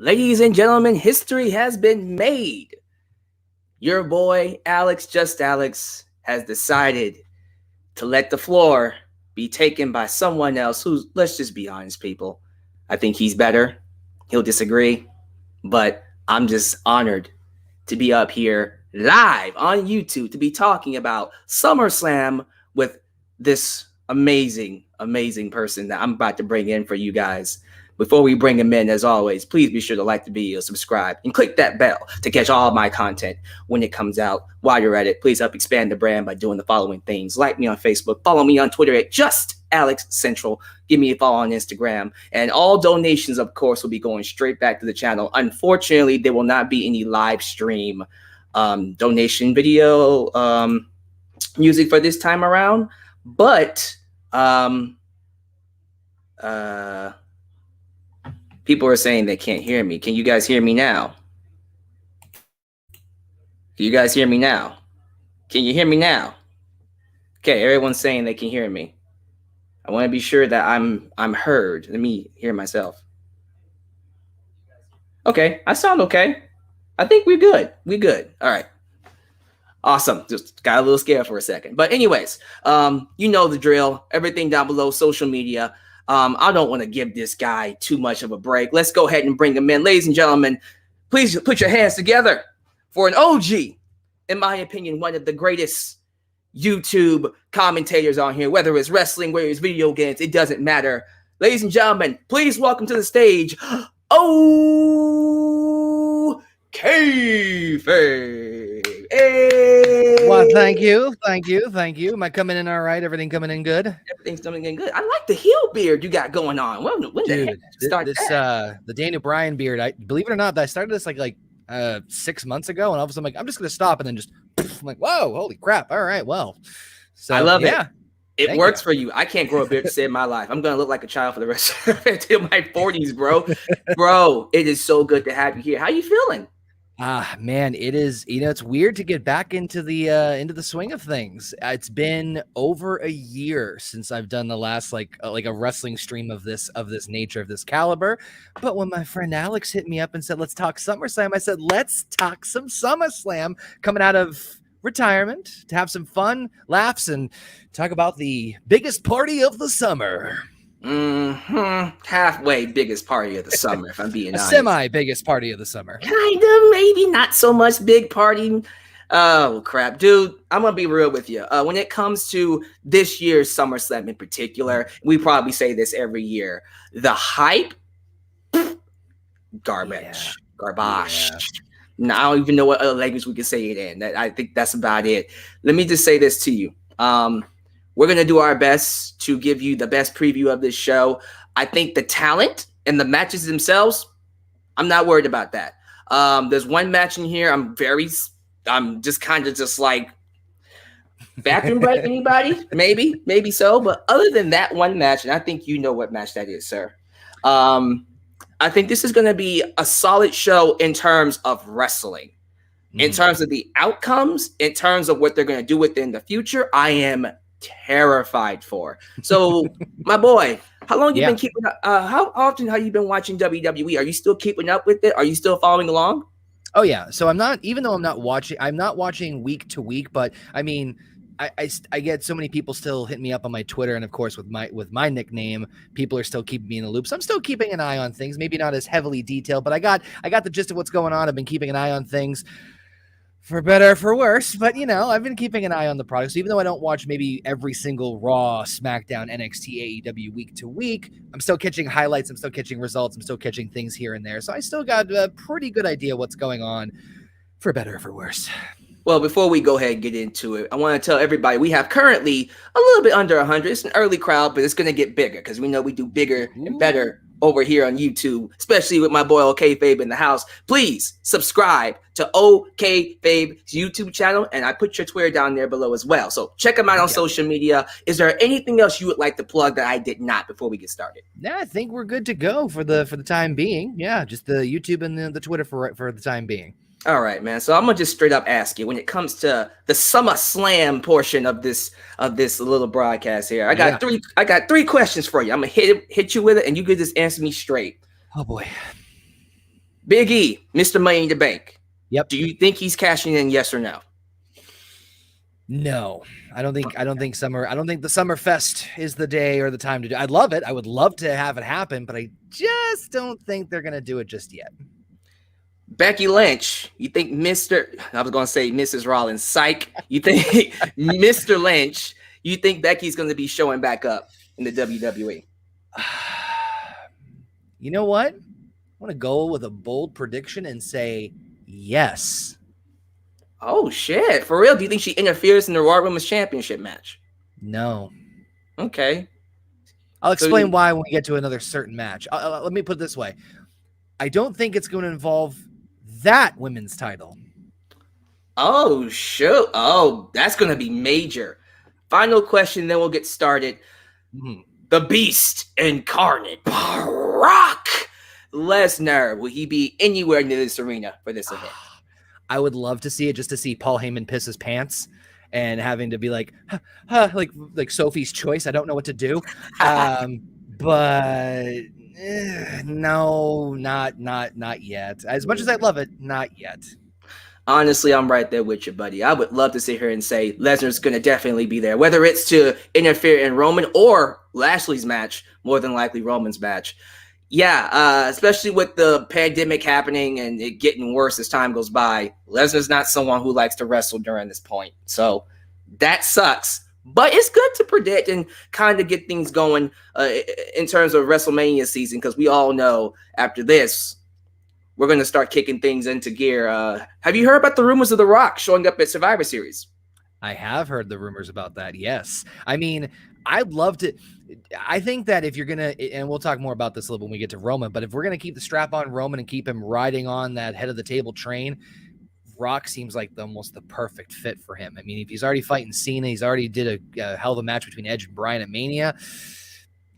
Ladies and gentlemen, history has been made. Your boy, Alyx, just Alyx, has decided to let the floor be taken by someone else who, let's just be honest, people, I think he's better. He'll disagree, but I'm just honored to be up here live on YouTube to be talking about SummerSlam with this amazing person that I'm about to bring in for you guys. Before we bring him in, as always, please be sure to like the video, subscribe, and click that bell to catch all of my content when it comes out. While you're at it, please help expand the brand by doing the following things. Like me on Facebook, follow me on Twitter at JustAlexCentral, give me a follow on Instagram, and all donations, of course, will be going straight back to the channel. Unfortunately, there will not be any live stream donation video music for this time around, but people are saying they can't hear me. Can you guys hear me now? Can you guys hear me now? Can you hear me now? Okay, everyone's saying they can hear me. I want to be sure that I'm heard. Let me hear myself. Okay, I sound okay. I think we're good. We're good. All right. Awesome. Just got a little scared for a second. But anyways, you know the drill. Everything down below, social media. I don't want to give this guy too much of a break. Let's go ahead and bring him in. Ladies and gentlemen, please put your hands together for an OG, in my opinion, one of the greatest YouTube commentators on here, whether it's wrestling, whether it's video games, it doesn't matter. Ladies and gentlemen, please welcome to the stage, Okayfabe. Hey. Well, thank you. Am I coming in all right? Everything coming in good? Everything's coming in good. I like the heel beard you got going on. When Dude, the heck did you start that? The Daniel Bryan beard. I believe it or not, I started this like 6 months ago, and all of a sudden I'm just gonna stop, and then just I'm like, whoa, holy crap! All right, well, so I love it. It works you. for you. I can't grow a beard to save my life. I'm gonna look like a child for the rest of until my 40s, bro. Bro, it is so good to have you here. How you feeling? Man, it is, it's weird to get back into the swing of things. It's been over a year since I've done the last like a wrestling stream of this nature, of this caliber. But when my friend Alyx hit me up and said, let's talk SummerSlam, I said, let's talk some SummerSlam, coming out of retirement to have some fun, laughs, and talk about the biggest party of the summer. Halfway biggest party of the summer, if I'm being honest. Semi biggest party of the summer. Kind of, maybe not so much big party. Oh crap, dude! I'm gonna be real with you. When it comes to this year's SummerSlam in particular, we probably say this every year. The hype, garbage. Yeah. Now, I don't even know what other language we can say it in. I think that's about it. Let me just say this to you. We're going to do our best to give you the best preview of this show. I think the talent and the matches themselves, I'm not worried about that. There's one match in here I'm just kind of just like, bathroom break, anybody? Maybe so. But other than that one match, and I think you know what match that is, sir. I think this is going to be a solid show in terms of wrestling. In terms of the outcomes, in terms of what they're going to do within the future, I am terrified for. So, my boy, how long you been keeping up? How often have you been watching WWE? Are you still keeping up with it? Are you still following along? Oh yeah. So I'm not watching week to week, but I mean, I get so many people still hitting me up on my Twitter, and of course with my nickname, people are still keeping me in the loop. So I'm still keeping an eye on things, maybe not as heavily detailed, but I got the gist of what's going on. I've been keeping an eye on things. For better or for worse, but I've been keeping an eye on the product. So even though I don't watch maybe every single Raw, SmackDown, NXT, AEW week to week, I'm still catching highlights. I'm still catching results. I'm still catching things here and there. So I still got a pretty good idea what's going on, for better or for worse. Well, before we go ahead and get into it, I want to tell everybody we have currently a little bit under 100. It's an early crowd, but it's going to get bigger because we know we do bigger and better over here on YouTube, especially with my boy Okayfabe in the house. Please subscribe to Okayfabe's YouTube channel, and I put your Twitter down there below as well. So check him out on social media. Is there anything else you would like to plug that I did not before we get started? Yeah, I think we're good to go for the time being. Yeah, just the YouTube and the Twitter for the time being. All right, man. So I'm gonna just straight up ask you when it comes to the SummerSlam portion of this little broadcast here. I got three questions for you. I'm gonna hit you with it, and you could just answer me straight. Oh boy. Big E, Mr. Money in the Bank. Yep. Do you think he's cashing in? Yes or no? No, I don't think the Summerfest is the day or the time to do. I'd love it. I would love to have it happen, but I just don't think they're going to do it just yet. Becky Lynch, you think I was going to say Mrs. Rollins, psych. You think Mr. Lynch, you think Becky's going to be showing back up in the WWE? You know what? I want to go with a bold prediction and say yes. Oh, shit. For real? Do you think she interferes in the Raw Women's Championship match? No. Okay. I'll explain why when we get to another certain match. Let me put it this way. I don't think it's going to involve that women's title. Oh, shoot. Oh, that's going to be major. Final question, then we'll get started. Mm-hmm. The Beast incarnate, Brock Lesnar. Will he be anywhere near this arena for this event? I would love to see it, just to see Paul Heyman piss his pants and having to be like Sophie's Choice. I don't know what to do. But no, not yet. As much as I love it, not yet. Honestly, I'm right there with you, buddy. I would love to sit here and say Lesnar's going to definitely be there, whether it's to interfere in Roman or Lashley's match, more than likely Roman's match. Yeah, especially with the pandemic happening and it getting worse as time goes by, Lesnar's not someone who likes to wrestle during this point. So that sucks. But it's good to predict and kind of get things going in terms of WrestleMania season, because we all know after this, we're going to start kicking things into gear. Have you heard about the rumors of The Rock showing up at Survivor Series? I have heard the rumors about that, yes. I mean, I'd love to. I think that if you're going to, and we'll talk more about this a little when we get to Roman, but if we're going to keep the strap on Roman and keep him riding on that head of the table train, Rock seems like almost the perfect fit for him. I mean, if he's already fighting Cena, he's already did a hell of a match between Edge and Bryan at Mania.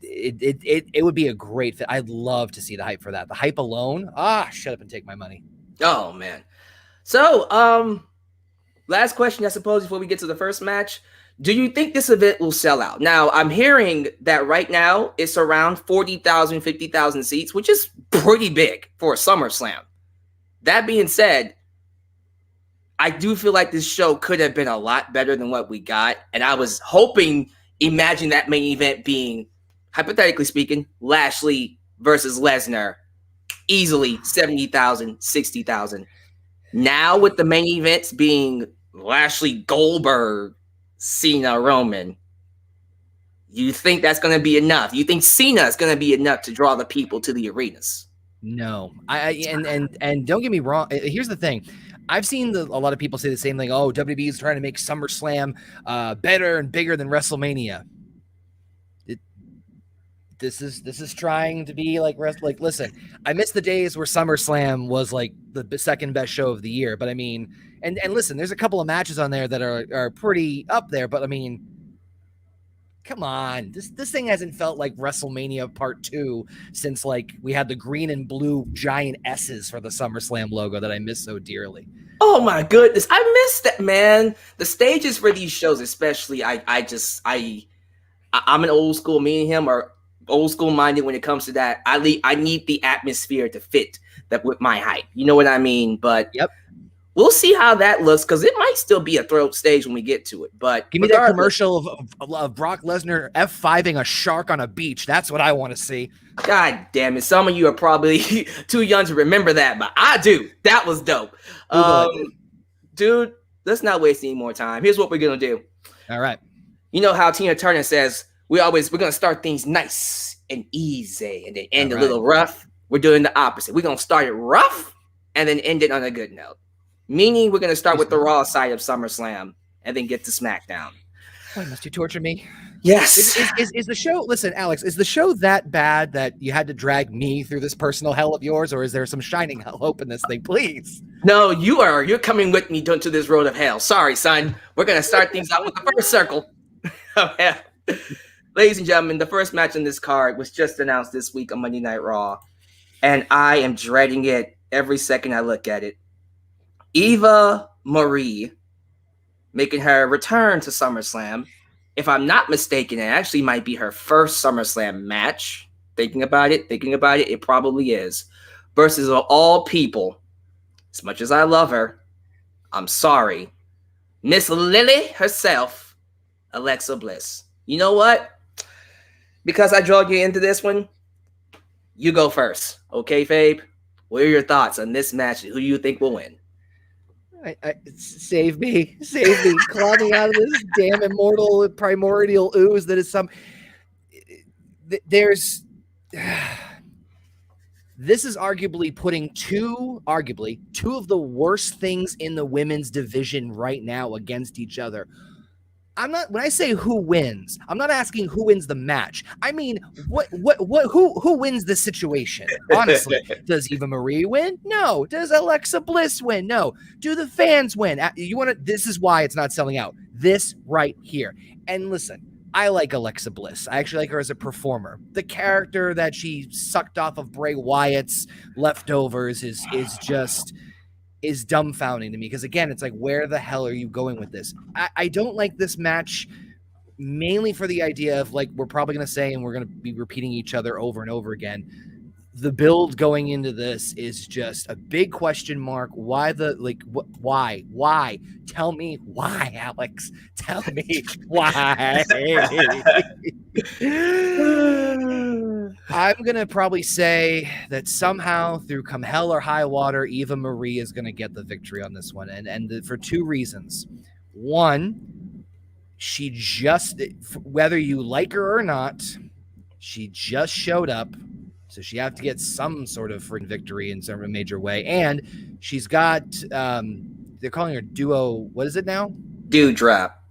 It would be a great fit. I'd love to see the hype for that. The hype alone, shut up and take my money. Oh, man. So, last question, I suppose, before we get to the first match. Do you think this event will sell out? Now, I'm hearing that right now it's around 40,000, 50,000 seats, which is pretty big for a SummerSlam. That being said, I do feel like this show could have been a lot better than what we got. And I was imagine that main event being, hypothetically speaking, Lashley versus Lesnar. Easily 70,000, 60,000. Now with the main events being Lashley, Goldberg, Cena, Roman, you think that's going to be enough? You think Cena is going to be enough to draw the people to the arenas? No. And don't get me wrong. Here's the thing. I've seen a lot of people say the same thing. Oh, WWE is trying to make SummerSlam better and bigger than WrestleMania. This is trying to be like listen, I miss the days where SummerSlam was like the second best show of the year. But I mean, and listen, there's a couple of matches on there that are pretty up there. But I mean, come on, this thing hasn't felt like WrestleMania Part 2 since like we had the green and blue giant S's for the SummerSlam logo that I miss so dearly. Oh my goodness, I miss that, man. The stages for these shows, especially, I'm an old school. Me and him are old school minded when it comes to that. I need the atmosphere to fit that with my hype. You know what I mean? But yep. We'll see how that looks, because it might still be a throw stage when we get to it. But give me that commercial of Brock Lesnar F5ing a shark on a beach. That's what I want to see. God damn it. Some of you are probably too young to remember that, but I do. That was dope. Dude, let's not waste any more time. Here's what we're going to do. All right. You know how Tina Turner says, we're going to start things nice and easy and then end a little rough. We're doing the opposite. We're going to start it rough and then end it on a good note. Meaning we're going to start with the Raw side of SummerSlam and then get to SmackDown. Why must you torture me? Yes. Is the show, listen, Alex, is the show that bad that you had to drag me through this personal hell of yours, or is there some shining hope in this thing? Please. No, you're coming with me to this road of hell. Sorry, son. We're going to start things out with the first circle. Ladies and gentlemen, the first match on this card was just announced this week on Monday Night Raw, and I am dreading it every second I look at it. Eva Marie making her return to SummerSlam. If I'm not mistaken, it actually might be her first SummerSlam match. Thinking about it, it probably is. versus all people. As much as I love her, I'm sorry, Miss Lily herself, Alexa Bliss. You know what? Because I dragged you into this one, you go first. Okay, Fabe? What are your thoughts on this match? Who do you think will win? Save me. Claw me out of this damn immortal primordial ooze that is some. There's. This is arguably putting two of the worst things in the women's division right now against each other. When I say who wins, I'm not asking who wins the match. I mean, who wins the situation? Honestly, does Eva Marie win? No. Does Alexa Bliss win? No. Do the fans win? This is why it's not selling out. This right here. And listen, I like Alexa Bliss. I actually like her as a performer. The character that she sucked off of Bray Wyatt's leftovers is dumbfounding to me, because again, it's like, where the hell are you going with this? I don't like this match, mainly for the idea of, like, we're probably going to say, and we're going to be repeating each other over and over again, the build going into this is just a big question mark. Why? Tell me why, Alex. Tell me why. I'm going to probably say that somehow, through come hell or high water, Eva Marie is going to get the victory on this one. And for two reasons. One, she just, whether you like her or not, she just showed up. So she have to get some sort of freaking victory in some major way. And she's got, they're calling her duo. What is it now? Dewdrop.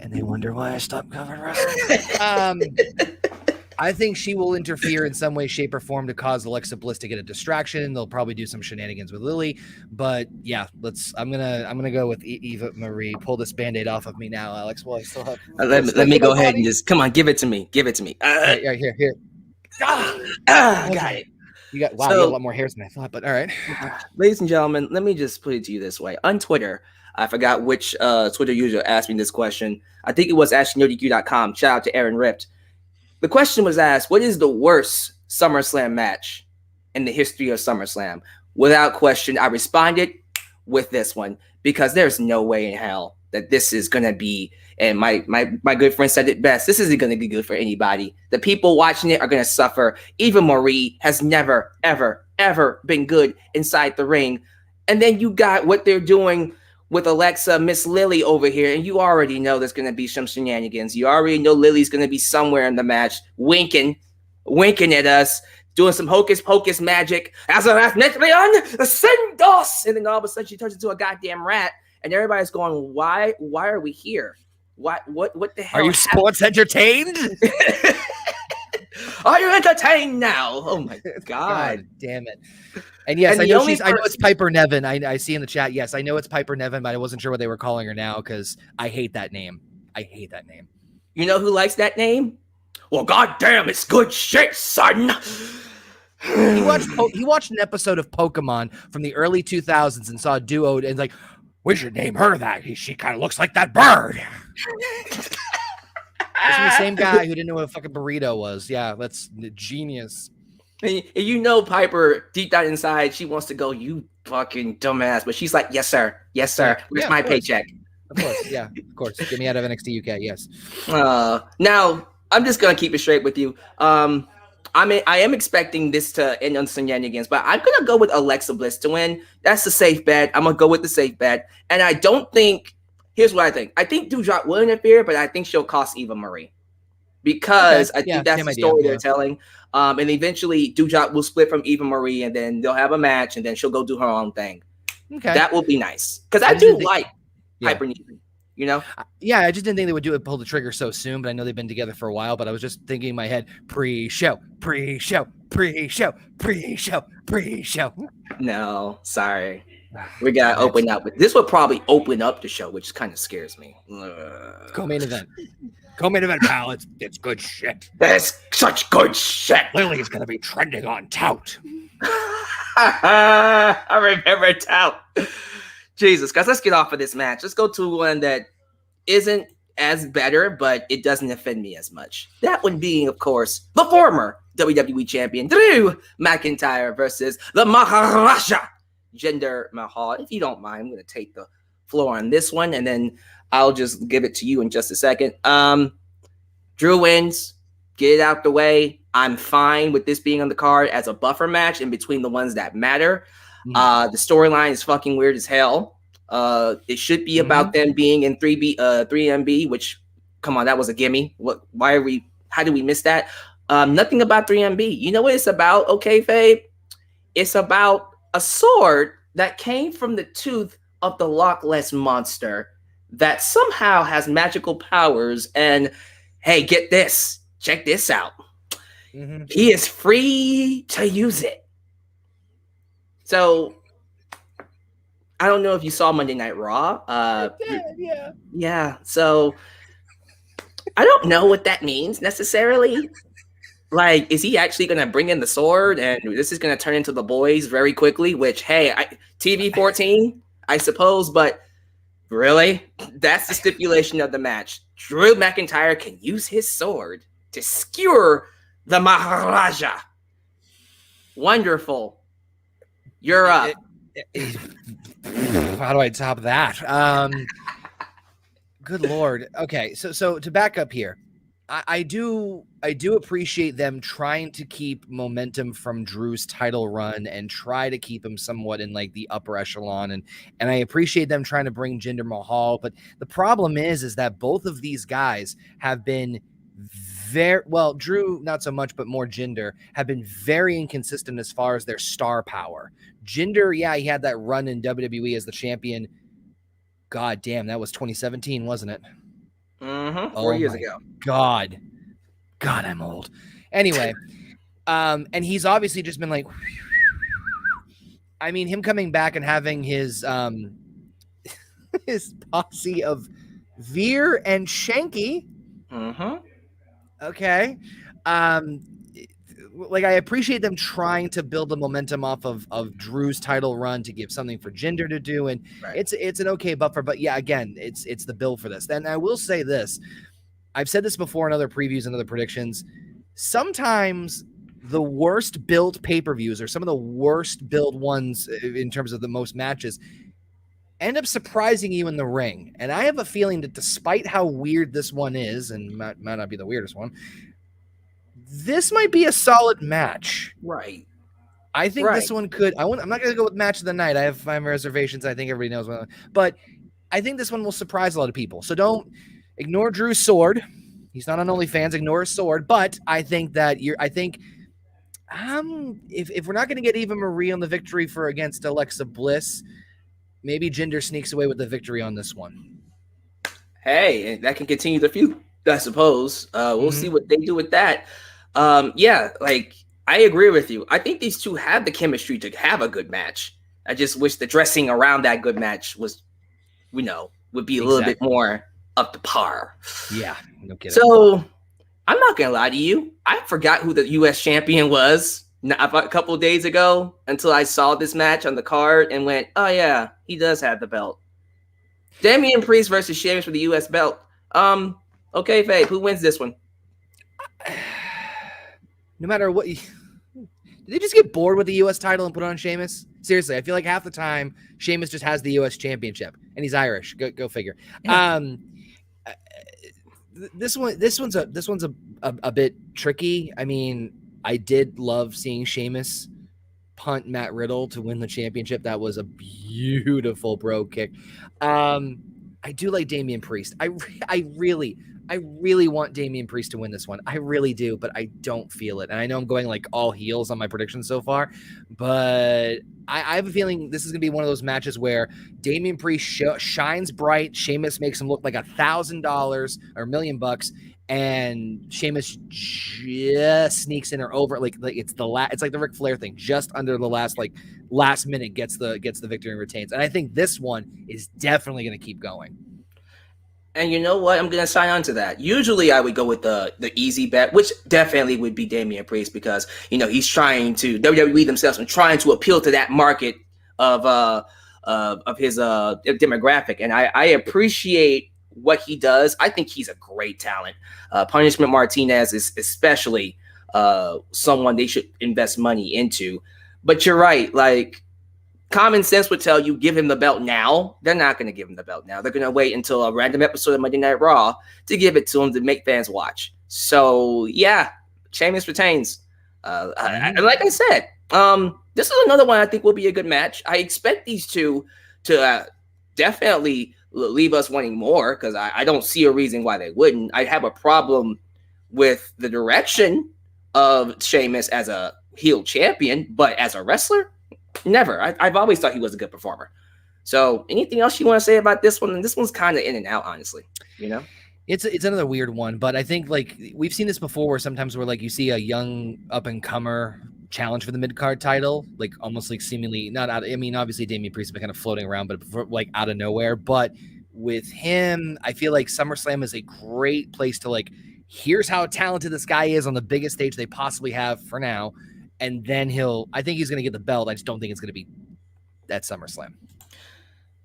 And they wonder why I stopped covering wrestling. I think she will interfere in some way, shape, or form to cause Alexa Bliss to get a distraction. They'll probably do some shenanigans with Lily, but yeah, I'm gonna go with Eva Marie. Pull this Band-Aid off of me now, Alex. Well, I still have. Let me go ahead and just come on, give it to me. Here. Got it. You got you got a lot more hairs than I thought, but all right. Ladies and gentlemen, let me just put it to you this way. On Twitter, I forgot which Twitter user asked me this question. I think it was AshleyNerdQ.com. Shout out to Aaron Ripped. The question was asked, what is the worst SummerSlam match in the history of SummerSlam? Without question, I responded with this one, because there's no way in hell that this is going to be, and my good friend said it best, this isn't going to be good for anybody. The people watching it are going to suffer. Eva Marie has never, ever, ever been good inside the ring. And then you got what they're doing with Alexa, Miss Lily over here, and you already know there's going to be some shenanigans. You already know Lily's going to be somewhere in the match, winking at us, doing some hocus pocus magic. As a Leon, send us! And then all of a sudden she turns into a goddamn rat, and everybody's going, why are we here? What the hell? Are you sports entertained? Are you entertained now? Oh my God damn it. And yes, I know it's Piper Niven. I see in the chat. Yes, I know it's Piper Niven, but I wasn't sure what they were calling her now, because I hate that name. You know who likes that name? Well, goddamn, it's good shit, son. He watched an episode of Pokemon from the early 2000s and saw a duo and like, we should name her that. She kind of looks like that bird. This is the same guy who didn't know what a fucking burrito was. Yeah, that's genius. And you know Piper, deep down inside, she wants to go, you fucking dumbass. But she's like, yes, sir. Yes, sir. Where's my paycheck? Of course, yeah, of course. Get me out of NXT UK, yes. Now, I'm just going to keep it straight with you. I am expecting this to end on shenanigans, but I'm going to go with Alexa Bliss to win. That's the safe bet. I'm going to go with the safe bet. And I don't think, here's what I think. I think Doudrop will interfere, but I think she'll cost Eva Marie. Because I think that's the story they're telling. And eventually Doudrop will split from Eva Marie, and then they'll have a match, and then she'll go do her own thing. Okay. That will be nice. Because I do like Piper Niven. You know? Yeah, I just didn't think they would pull the trigger so soon, but I know they've been together for a while, but I was just thinking in my head, pre-show. No, sorry. We got to open up. This will probably open up the show, which kind of scares me. Co-main event, pal. It's good shit. That's such good shit. Lily is going to be trending on Tout. I remember Tout. Jesus, guys, let's get off of this match. Let's go to one that isn't as better, but it doesn't offend me as much. That one being, of course, the former WWE champion, Drew McIntyre versus the Maharaja, Jinder Mahal. If you don't mind, I'm going to take the floor on this one, and then I'll just give it to you in just a second. Drew wins. Get it out the way. I'm fine with this being on the card as a buffer match in between the ones that matter. The storyline is fucking weird as hell. It should be about them being in 3MB, which, come on, that was a gimme. How did we miss that? Nothing about 3MB. You know what it's about, Okayfabe? It's about a sword that came from the tooth of the Loch Ness monster that somehow has magical powers. And hey, get this. Check this out. He is free to use it. So I don't know if you saw Monday Night Raw. I did, yeah. Yeah. So I don't know what that means necessarily. Like, is he actually going to bring in the sword and this is going to turn into the boys very quickly? Which, hey, TV 14, I suppose, but really? That's the stipulation of the match. Drew McIntyre can use his sword to skewer the Maharaja. Wonderful. You're up. How do I top that? Good Lord. Okay, so to back up here, I do appreciate them trying to keep momentum from Drew's title run and try to keep him somewhat in like the upper echelon, and I appreciate them trying to bring Jinder Mahal. But the problem is that both of these guys have been very well, Drew not so much, but more Jinder, have been very inconsistent as far as their star power. Jinder, yeah, he had that run in WWE as the champion. God damn, that was 2017, wasn't it? 4 years ago. God, I'm old. Anyway, and he's obviously just been like, I mean, him coming back and having his his posse of Veer and Shanky. Okay. Like, I appreciate them trying to build the momentum off of Drew's title run to give something for Jinder to do, and it's an okay buffer. But yeah, again, it's the build for this. Then I will say this: I've said this before in other previews and other predictions. Sometimes the worst build pay-per-views, or some of the worst build ones in terms of the most matches, end up surprising you in the ring. And I have a feeling that despite how weird this one is, and might not be the weirdest one, this might be a solid match. Right. I think this one could. I'm not going to go with match of the night. I have 5 reservations. I think everybody knows what. But I think this one will surprise a lot of people. So don't ignore Drew's sword. He's not on OnlyFans. Ignore his sword. But I think that if we're not going to get Eva Marie on the victory against Alexa Bliss, maybe Jinder sneaks away with the victory on this one. Hey, that can continue the feud, I suppose. We'll see what they do with that. Yeah, like, I agree with you. I think these two have the chemistry to have a good match. I just wish the dressing around that good match was, would be a little bit more up to par. Yeah, no kidding. So, I'm not going to lie to you. I forgot who the U.S. champion was a couple of days ago until I saw this match on the card and went, oh, yeah, he does have the belt. Damian Priest versus Sheamus for the U.S. belt. Okay, Faye, who wins this one? No matter what, did they just get bored with the U.S. title and put it on Sheamus? Seriously, I feel like half the time Sheamus just has the U.S. championship and he's Irish. Go figure. This one's a bit tricky. I mean, I did love seeing Sheamus punt Matt Riddle to win the championship. That was a beautiful bro kick. I do like Damian Priest. I really want Damian Priest to win this one. I really do, but I don't feel it. And I know I'm going like all heels on my predictions so far, but I have a feeling this is going to be one of those matches where Damian Priest shines bright. Sheamus makes him look like $1,000 or $1 million, and Sheamus just sneaks in or over. Like it's like the Ric Flair thing, just under the last minute gets the victory and retains. And I think this one is definitely going to keep going. And you know what? I'm going to sign on to that. Usually I would go with the easy bet, which definitely would be Damian Priest because, he's trying to, WWE themselves and trying to appeal to that market of his demographic. And I appreciate what he does, I think he's a great talent. Punishment Martinez is especially someone they should invest money into. But you're right, like common sense would tell you give him the belt now. They're not going to give him the belt now. They're going to wait until a random episode of Monday Night Raw to give it to him to make fans watch. So yeah, Sheamus retains. And like I said, this is another one I think will be a good match. I expect these two to definitely leave us wanting more because I don't see a reason why they wouldn't. I have a problem with the direction of Sheamus as a heel champion, but as a wrestler, never. I've always thought he was a good performer. So anything else you want to say about this one? And this one's kind of in and out, honestly, you know? It's another weird one, but I think like we've seen this before where sometimes where like you see a young up and comer challenge for the mid card title, like almost like seemingly not out. I mean, obviously Damian Priest has been kind of floating around, but like out of nowhere. But with him, I feel like SummerSlam is a great place to like, here's how talented this guy is on the biggest stage they possibly have for now. And then I think he's going to get the belt. I just don't think it's going to be at SummerSlam.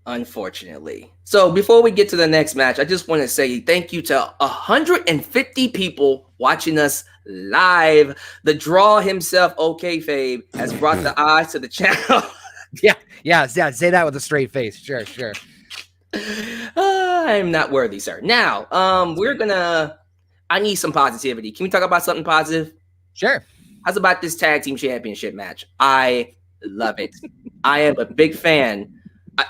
Unfortunately. So before we get to the next match, I just want to say thank you to 150 people watching us live. The draw himself, Okayfabe, has brought the eyes to the channel. Yeah. Say that with a straight face. Sure. I'm not worthy, sir. Now, I need some positivity. Can we talk about something positive? Sure. How's about this tag team championship match? I love it. I am a big fan.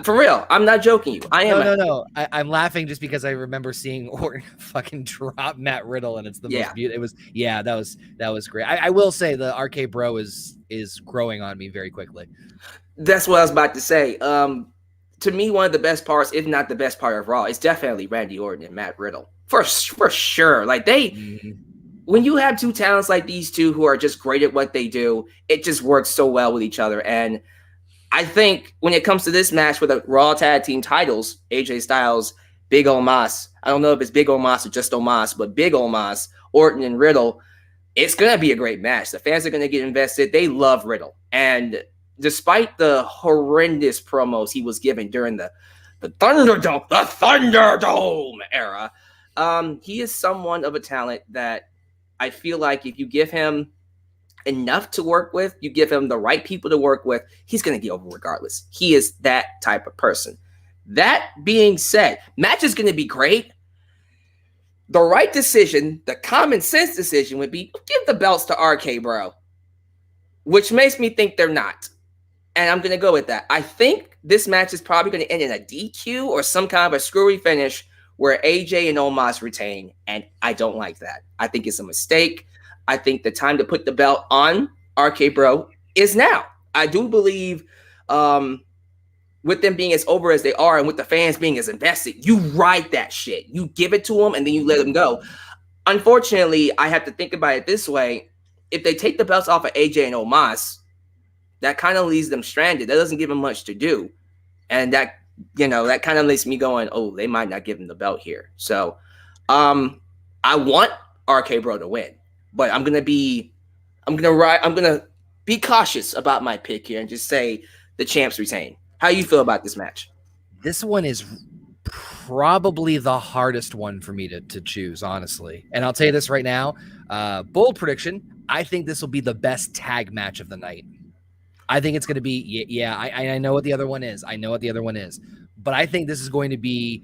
For real, I'm not joking you. I am. No. I'm laughing just because I remember seeing Orton fucking drop Matt Riddle, and it's the most beautiful. That was great. I will say the RK Bro is growing on me very quickly. That's what I was about to say. To me, one of the best parts, if not the best part of Raw, is definitely Randy Orton and Matt Riddle. For sure. Like when you have two talents like these two who are just great at what they do, it just works so well with each other. And I think when it comes to this match with the Raw Tag Team titles, AJ Styles, Big Omos, I don't know if it's Big Omos or just Omos, but Big Omos, Orton and Riddle, it's going to be a great match. The fans are going to get invested. They love Riddle. And despite the horrendous promos he was given during the Thunderdome era, he is someone of a talent that I feel like if you give him enough to work with, you give him the right people to work with, he's going to get over regardless. He is that type of person. That being said, match is going to be great. The right decision, the common sense decision would be give the belts to RK Bro, which makes me think they're not. And I'm going to go with that. I think this match is probably going to end in a DQ or some kind of a screwy finish where AJ and Omos retain, and I don't like that. I think it's a mistake. I think the time to put the belt on RK Bro is now. I do believe with them being as over as they are and with the fans being as invested, you ride that shit. You give it to them and then you let them go. Unfortunately, I have to think about it this way. If they take the belts off of AJ and Omos, that kind of leaves them stranded. That doesn't give them much to do. And that kind of makes me going, oh, they might not give him the belt here. So I want RK Bro to win. But I'm gonna be cautious about my pick here and just say the champs retain. How you feel about this match? This one is probably the hardest one for me to choose, honestly. And I'll tell you this right now, bold prediction, I think this will be the best tag match of the night. I think it's going to be, I know what the other one is. But I think this is going to be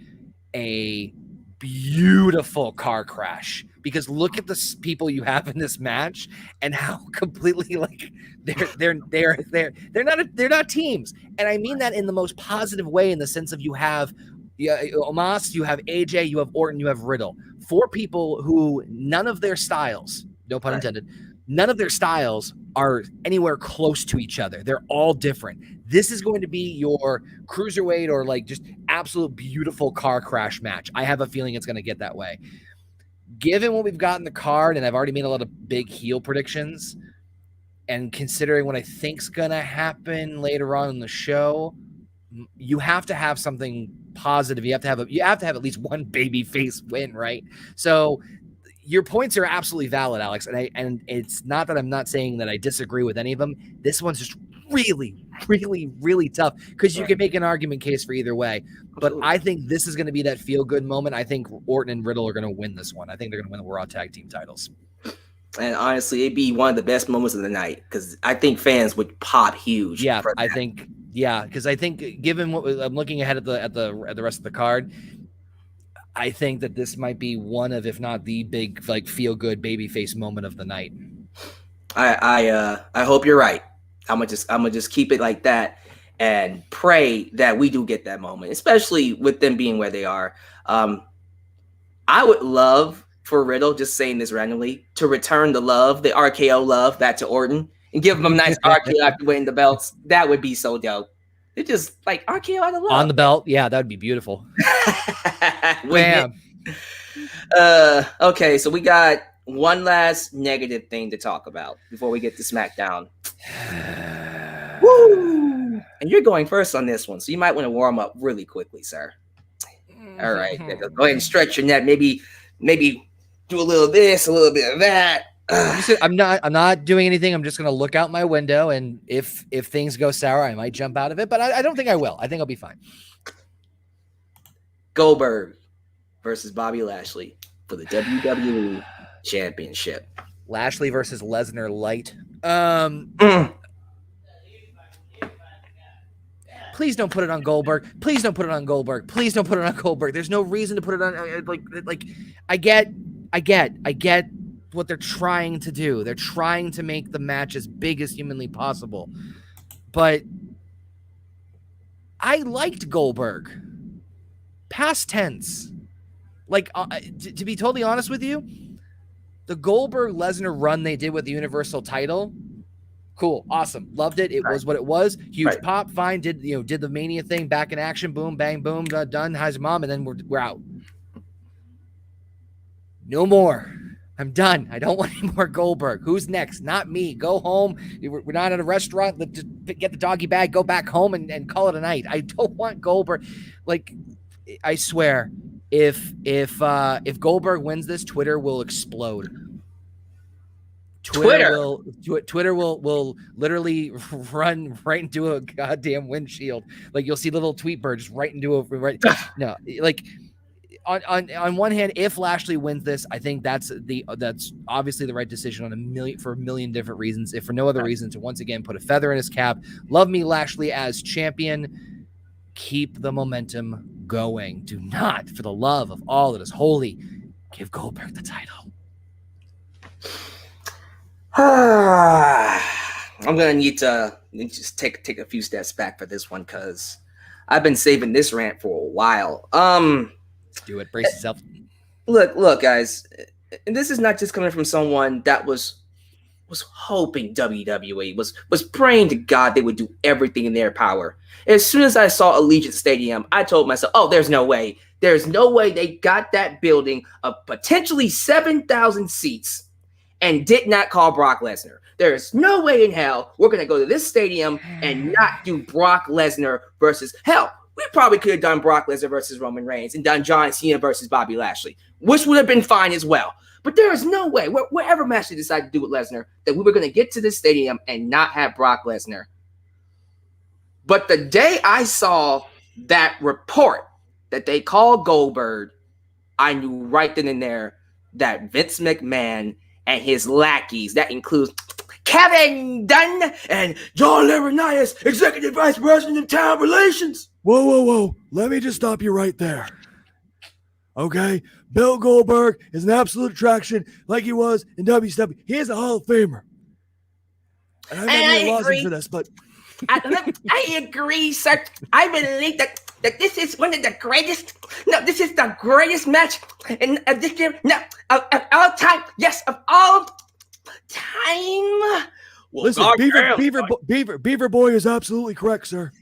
a beautiful car crash. Because look at the people you have in this match and how completely like they're not teams. And I mean that in the most positive way in the sense of you have Omos, you have AJ, you have Orton, you have Riddle. 4 people who none of their styles, no pun intended, none of their styles are anywhere close to each other. They're all different. This is going to be your cruiserweight or like just absolute beautiful car crash match. I have a feeling it's going to get that way. Given what we've got in the card, and I've already made a lot of big heel predictions, and considering what I think's going to happen later on in the show, you have to have something positive. You have to have at least one baby face win, right? So your points are absolutely valid, Alex. And it's not that I'm not saying that I disagree with any of them. This one's just really, really, really tough because you can make an argument case for either way. But I think this is going to be that feel-good moment. I think Orton and Riddle are going to win this one. I think they're going to win the Raw Tag Team titles. And honestly, it'd be one of the best moments of the night because I think fans would pop huge. Yeah, I think. Yeah, because I think given what I'm looking ahead at the rest of the card, I think that this might be one of, if not the big like feel-good babyface moment of the night. I hope you're right. I'm gonna just keep it like that and pray that we do get that moment, especially with them being where they are. I would love for Riddle, just saying this randomly, to return the love, the RKO love, back to Orton and give him a nice RKO after winning the belts. That would be so dope. It just like RKO on the love. On the belt, yeah, that would be beautiful. Bam. Okay, so we got one last negative thing to talk about before we get to SmackDown. Woo! And you're going first on this one, so you might want to warm up really quickly, sir. All right, go ahead and stretch your neck. Maybe do a little of this, a little bit of that. I'm not doing anything. I'm just going to look out my window, and if things go sour, I might jump out of it, but I don't think I will. I think I'll be fine. Goldberg versus Bobby Lashley for the WWE Championship. Lashley versus Lesnar light. Please don't put it on Goldberg. Please don't put it on Goldberg. Please don't put it on Goldberg. There's no reason to put it on. Like, I get what they're trying to do. They're trying to make the match as big as humanly possible. But I liked Goldberg. Past tense. Like, to be totally honest with you, the Goldberg-Lesnar run they did with the Universal title, cool, awesome, loved it. It was what it was. Huge pop, fine. Did the Mania thing, back in action, boom, bang, boom, done. How's your mom? And then we're out. No more. I'm done. I don't want any more Goldberg. Who's next? Not me. Go home. We're not at a restaurant. Just get the doggy bag. Go back home and call it a night. I don't want Goldberg. Like, I swear, if Goldberg wins this, Twitter will explode. Twitter will literally run right into a goddamn windshield. Like, you'll see little tweet birds just right into a no. Like, on one hand, if Lashley wins this, I think that's obviously the right decision for a million different reasons. If for no other reason, to once again put a feather in his cap. Love me Lashley as champion. Keep the momentum going. Do not, for the love of all that is holy, give Goldberg the title. I'm gonna need to just take a few steps back for this one because I've been saving this rant for a while. Let's do it. Brace yourself. Look, guys, and this is not just coming from someone that was hoping WWE was praying to God they would do everything in their power. As soon as I saw Allegiant Stadium, I told myself, "Oh, there's no way they got that building of potentially 7,000 seats and did not call Brock Lesnar. There's no way in hell we're going to go to this stadium and not do Brock Lesnar versus hell. We probably could have done Brock Lesnar versus Roman Reigns and done John Cena versus Bobby Lashley, which would have been fine as well. But there is no way, whatever match they decide to do with Lesnar, that we were going to get to this stadium and not have Brock Lesnar. But the day I saw that report that they called Goldberg, I knew right then and there that Vince McMahon and his lackeys, that includes Kevin Dunn and John Laurinaitis, Executive Vice President of Talent Relations. Whoa. Let me just stop you right there. Okay? Bill Goldberg is an absolute attraction like he was in WCW. He is a Hall of Famer. And I agree for this, but I agree, sir. I believe that this is one of the greatest. No, this is the greatest match in this year. No, of all time. Yes, of all time. Well, listen, Beaver Boy is absolutely correct, sir.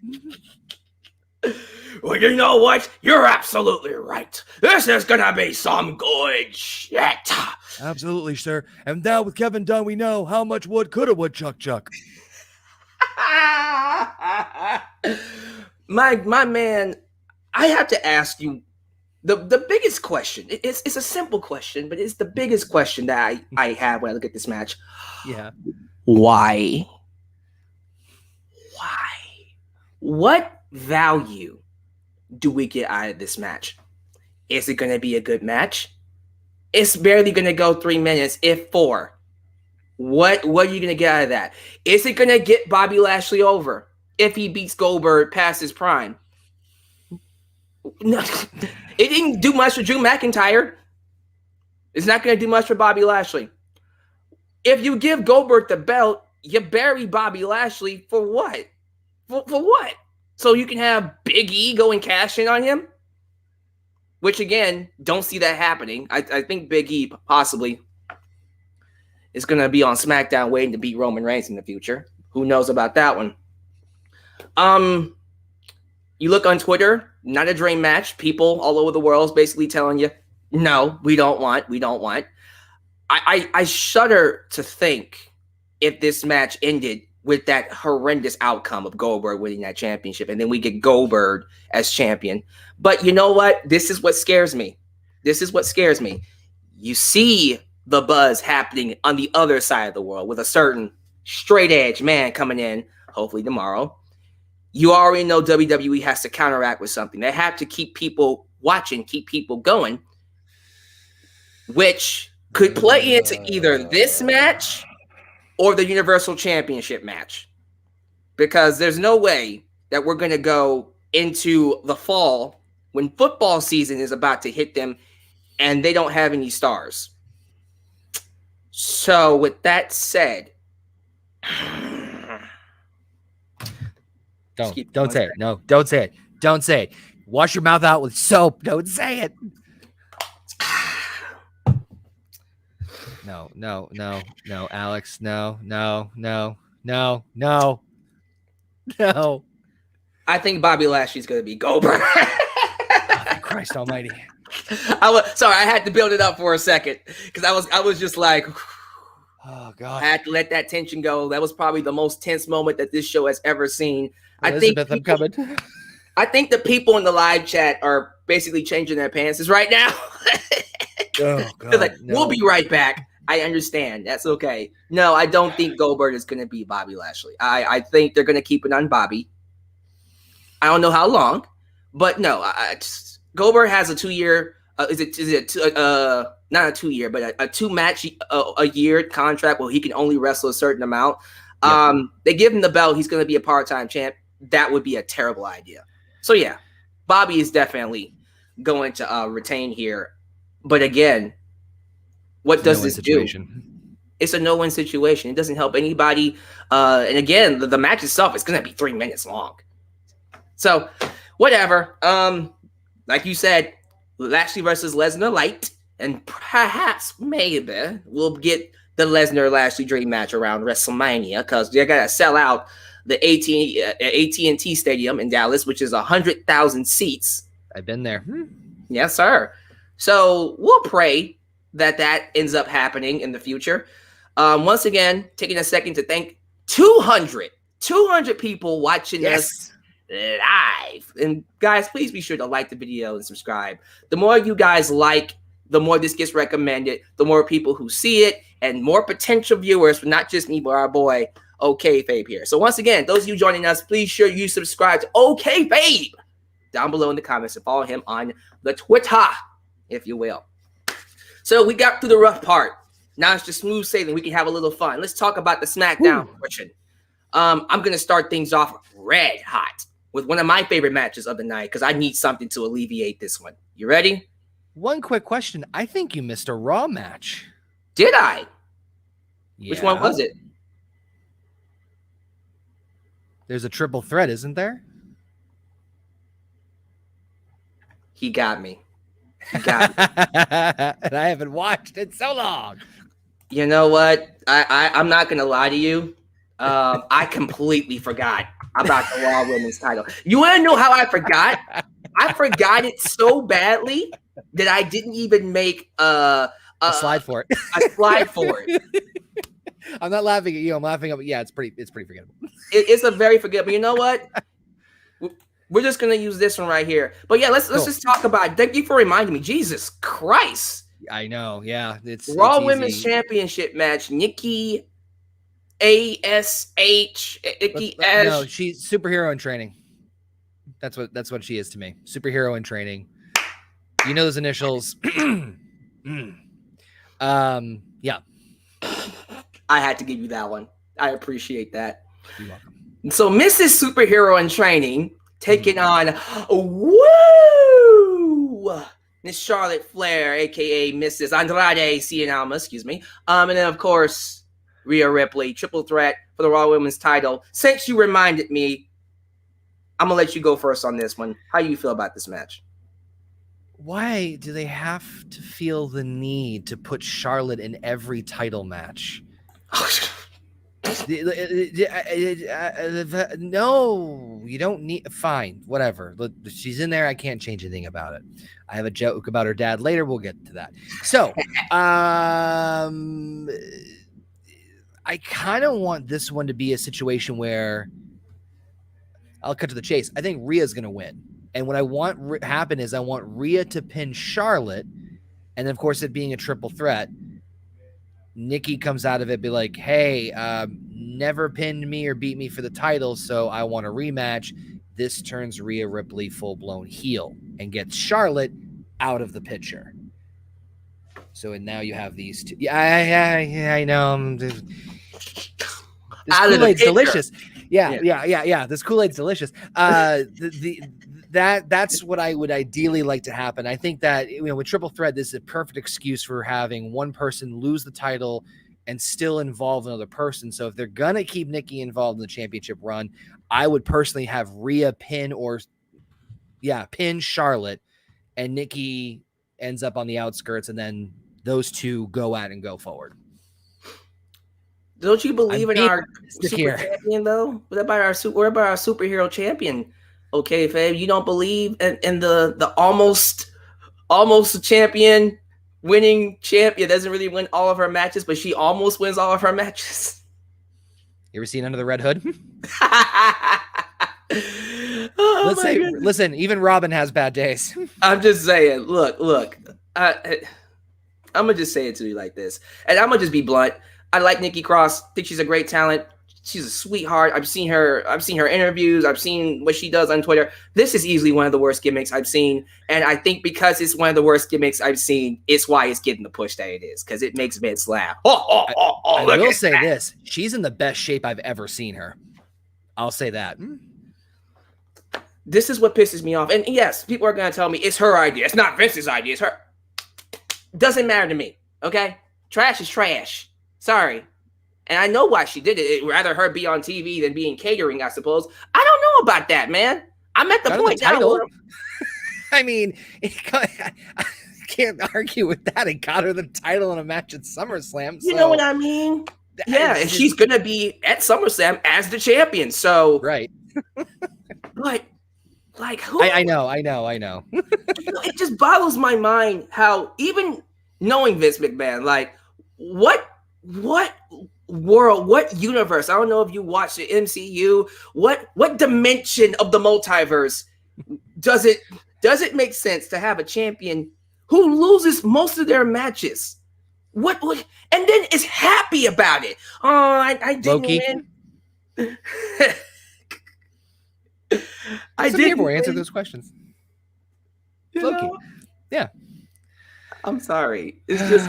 Well, you know what? You're absolutely right. This is gonna be some good shit. Absolutely, sir. And now with Kevin Dunn, we know how much wood could a woodchuck chuck. my man, I have to ask you the biggest question. It's a simple question, but it's the biggest question that I have when I look at this match. Yeah. Why? What value do we get out of this match? Is it going to be a good match? It's barely going to go 3 minutes, if 4. What are you going to get out of that? Is it going to get Bobby Lashley over if he beats Goldberg past his prime? No, it didn't do much for Drew McIntyre. It's not going to do much for Bobby Lashley. If you give Goldberg the belt, you bury Bobby Lashley for what? For what? So you can have Big E go and cash in on him? Which, again, don't see that happening. I think Big E possibly is going to be on SmackDown waiting to beat Roman Reigns in the future. Who knows about that one? You look on Twitter, not a dream match. People all over the world is basically telling you, no, we don't want. I shudder to think if this match ended with that horrendous outcome of Goldberg winning that championship, and then we get Goldberg as champion. But you know what? This is what scares me. You see the buzz happening on the other side of the world with a certain straight edge man coming in, hopefully tomorrow. You already know WWE has to counteract with something. They have to keep people watching, keep people going, which could play into either this match or the Universal Championship match. Because there's no way that we're going to go into the fall when football season is about to hit them and they don't have any stars. So with that said, don't say it. No, don't say it. Don't say it. Wash your mouth out with soap. Don't say it. No, Alyx. No. I think Bobby Lashley's going to be Goldberg. Christ almighty. I had to build it up for a second because I was just like, oh God. I had to let that tension go. That was probably the most tense moment that this show has ever seen. Elizabeth, I'm coming. I think the people in the live chat are basically changing their pants right now. Oh God. They're like, we'll be right back. I understand. That's okay. No, I don't think Goldberg is going to be Bobby Lashley. I think they're going to keep it on Bobby. I don't know how long, but no, Goldberg has a 2-year. Not a 2-year, but a 2-match a year contract where he can only wrestle a certain amount. Yeah. They give him the belt. He's going to be a part-time champ. That would be a terrible idea. So yeah, Bobby is definitely going to retain here. But again, what does this do? It's a no-win situation. It doesn't help anybody. And again, the match itself is going to be 3 minutes long. So whatever. Like you said, Lashley versus Lesnar light, and perhaps maybe we'll get the Lesnar-Lashley dream match around WrestleMania because they got to sell out the AT&T Stadium in Dallas, which is 100,000 seats. I've been there. Yes, sir. So we'll pray that ends up happening in the future. Once again, taking a second to thank 200 people watching us live. And guys, please be sure to like the video and subscribe. The more you guys like, the more this gets recommended, the more people who see it, and more potential viewers, not just me, but our boy Okayfabe here. So once again, those of you joining us, please sure you subscribe to Okayfabe down below in the comments and follow him on the Twitter, if you will. So we got through the rough part. Now it's just smooth sailing. We can have a little fun. Let's talk about the SmackDown portion. I'm going to start things off red hot with one of my favorite matches of the night because I need something to alleviate this one. You ready? One quick question. I think you missed a Raw match. Did I? Yeah. Which one was it? There's a triple threat, isn't there? He got me. And I haven't watched it so long. You know what? I'm not going to lie to you. I completely forgot about the Raw Women's title. You want to know how I forgot? I forgot it so badly that I didn't even make a slide for it. A slide for it. I'm not laughing at you. I'm laughing at it's pretty forgettable. It's a very forgettable. You know what? We're just gonna use this one right here. But yeah, let's just talk about it. Thank you for reminding me. Jesus Christ. I know. Yeah, it's Raw Women's Championship match. Nikki ASH. Nikki Ash. No, she's superhero in training. That's what she is to me. Superhero in training. You know those initials. Yeah. I had to give you that one. I appreciate that. You're welcome. So Mrs. Superhero in training taking on Miss Charlotte Flair, aka Mrs. Andrade Cien Almas, excuse me. And then of course Rhea Ripley, triple threat for the Raw Women's title. Since you reminded me, I'm gonna let you go first on this one. How do you feel about this match? Why do they have to feel the need to put Charlotte in every title match? No, you don't need. Fine, whatever. She's in there. I can't change anything about it. I have a joke about her dad later. We'll get to that. So, I kind of want this one to be a situation where I'll cut to the chase. I think Rhea's going to win. And what I want happen is I want Rhea to pin Charlotte. And then, of course, it being a triple threat, Nikki comes out of it, be like, hey, never pinned me or beat me for the title, so I want a rematch. This turns Rhea Ripley full-blown heel and gets Charlotte out of the picture. So and now you have these two. Yeah, I know. This Kool-Aid's delicious. Yeah. This Kool-Aid's delicious. That's what I would ideally like to happen. I think that with triple threat, this is a perfect excuse for having one person lose the title and still involve another person. So if they're gonna keep Nikki involved in the championship run, I would personally have Rhea pin Charlotte, and Nikki ends up on the outskirts, and then those two go at and go forward. Don't you believe in our super champion though? What about our superhero champion? Okayfabe, you don't believe in the almost a champion, winning champion doesn't really win all of her matches, but she almost wins all of her matches. You ever seen Under the Red Hood? Listen, even Robin has bad days. I'm just saying, look, I'm gonna just say it to you like this, and I'm gonna just be blunt. I like Nikki Cross. Think she's a great talent. She's a sweetheart. I've seen her interviews. I've seen what she does on Twitter. This is easily one of the worst gimmicks I've seen. And I think because it's one of the worst gimmicks I've seen, it's why it's getting the push that it is, because it makes Vince laugh. I will say this. She's in the best shape I've ever seen her. I'll say that. This is what pisses me off. And yes, people are going to tell me it's her idea. It's not Vince's idea. It's her. Doesn't matter to me. Okay? Trash is trash. Sorry. And I know why she did it. It'd rather her be on TV than be in catering, I suppose. I don't know about that, man. I'm at the point now. I mean, I can't argue with that. It got her the title in a match at SummerSlam. You know what I mean? Yeah, and she's going to be at SummerSlam as the champion. So, right. Like who? I know. It just boggles my mind how, even knowing Vince McMahon, like what world, what universe? I don't know if you watch the MCU. What dimension of the multiverse does it make sense to have a champion who loses most of their matches? What and then is happy about it? Oh, I didn't win. I didn't answer those questions. Loki. Yeah. I'm sorry. It's just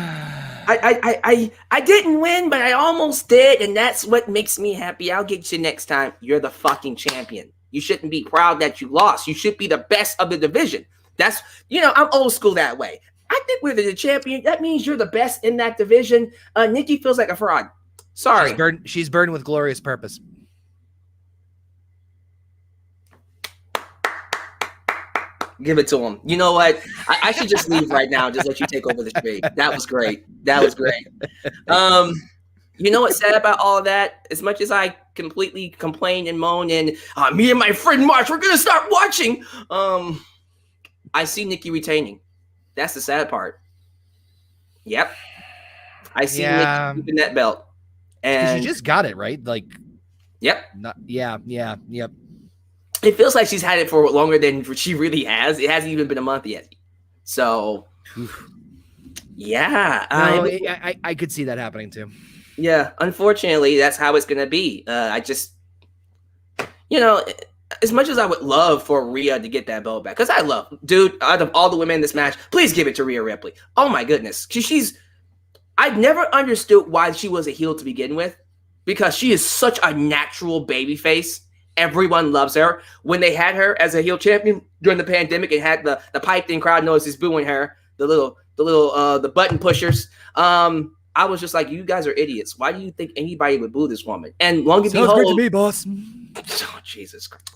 I didn't win, but I almost did, and that's what makes me happy. I'll get you next time. You're the fucking champion. You shouldn't be proud that you lost. You should be the best of the division. That's, I'm old school that way. I think we're the champion. That means you're the best in that division. Nikki feels like a fraud. Sorry. She's burdened with glorious purpose. Give it to him. You know what? I should just leave right now and just let you take over the stream. That was great. You know what's sad about all of that? As much as I completely complain and moan and me and my friend March, we're going to start watching. I see Nikki retaining. That's the sad part. Yep. I see Nikki keeping that belt. And she just got it, right? Like, yep. Yep. It feels like she's had it for longer than she really has. It hasn't even been a month yet. So, yeah. I could see that happening too. Yeah, unfortunately, that's how it's going to be. I just, as much as I would love for Rhea to get that belt back, because I love, dude, out of all the women in this match, please give it to Rhea Ripley. Oh my goodness. I've never understood why she was a heel to begin with, because she is such a natural babyface. Everyone loves her. When they had her as a heel champion during the pandemic and had the piped-in crowd noises booing her, the button pushers, I was just like, you guys are idiots. Why do you think anybody would boo this woman? And long and behold, sounds great to me, boss. Oh, Jesus Christ.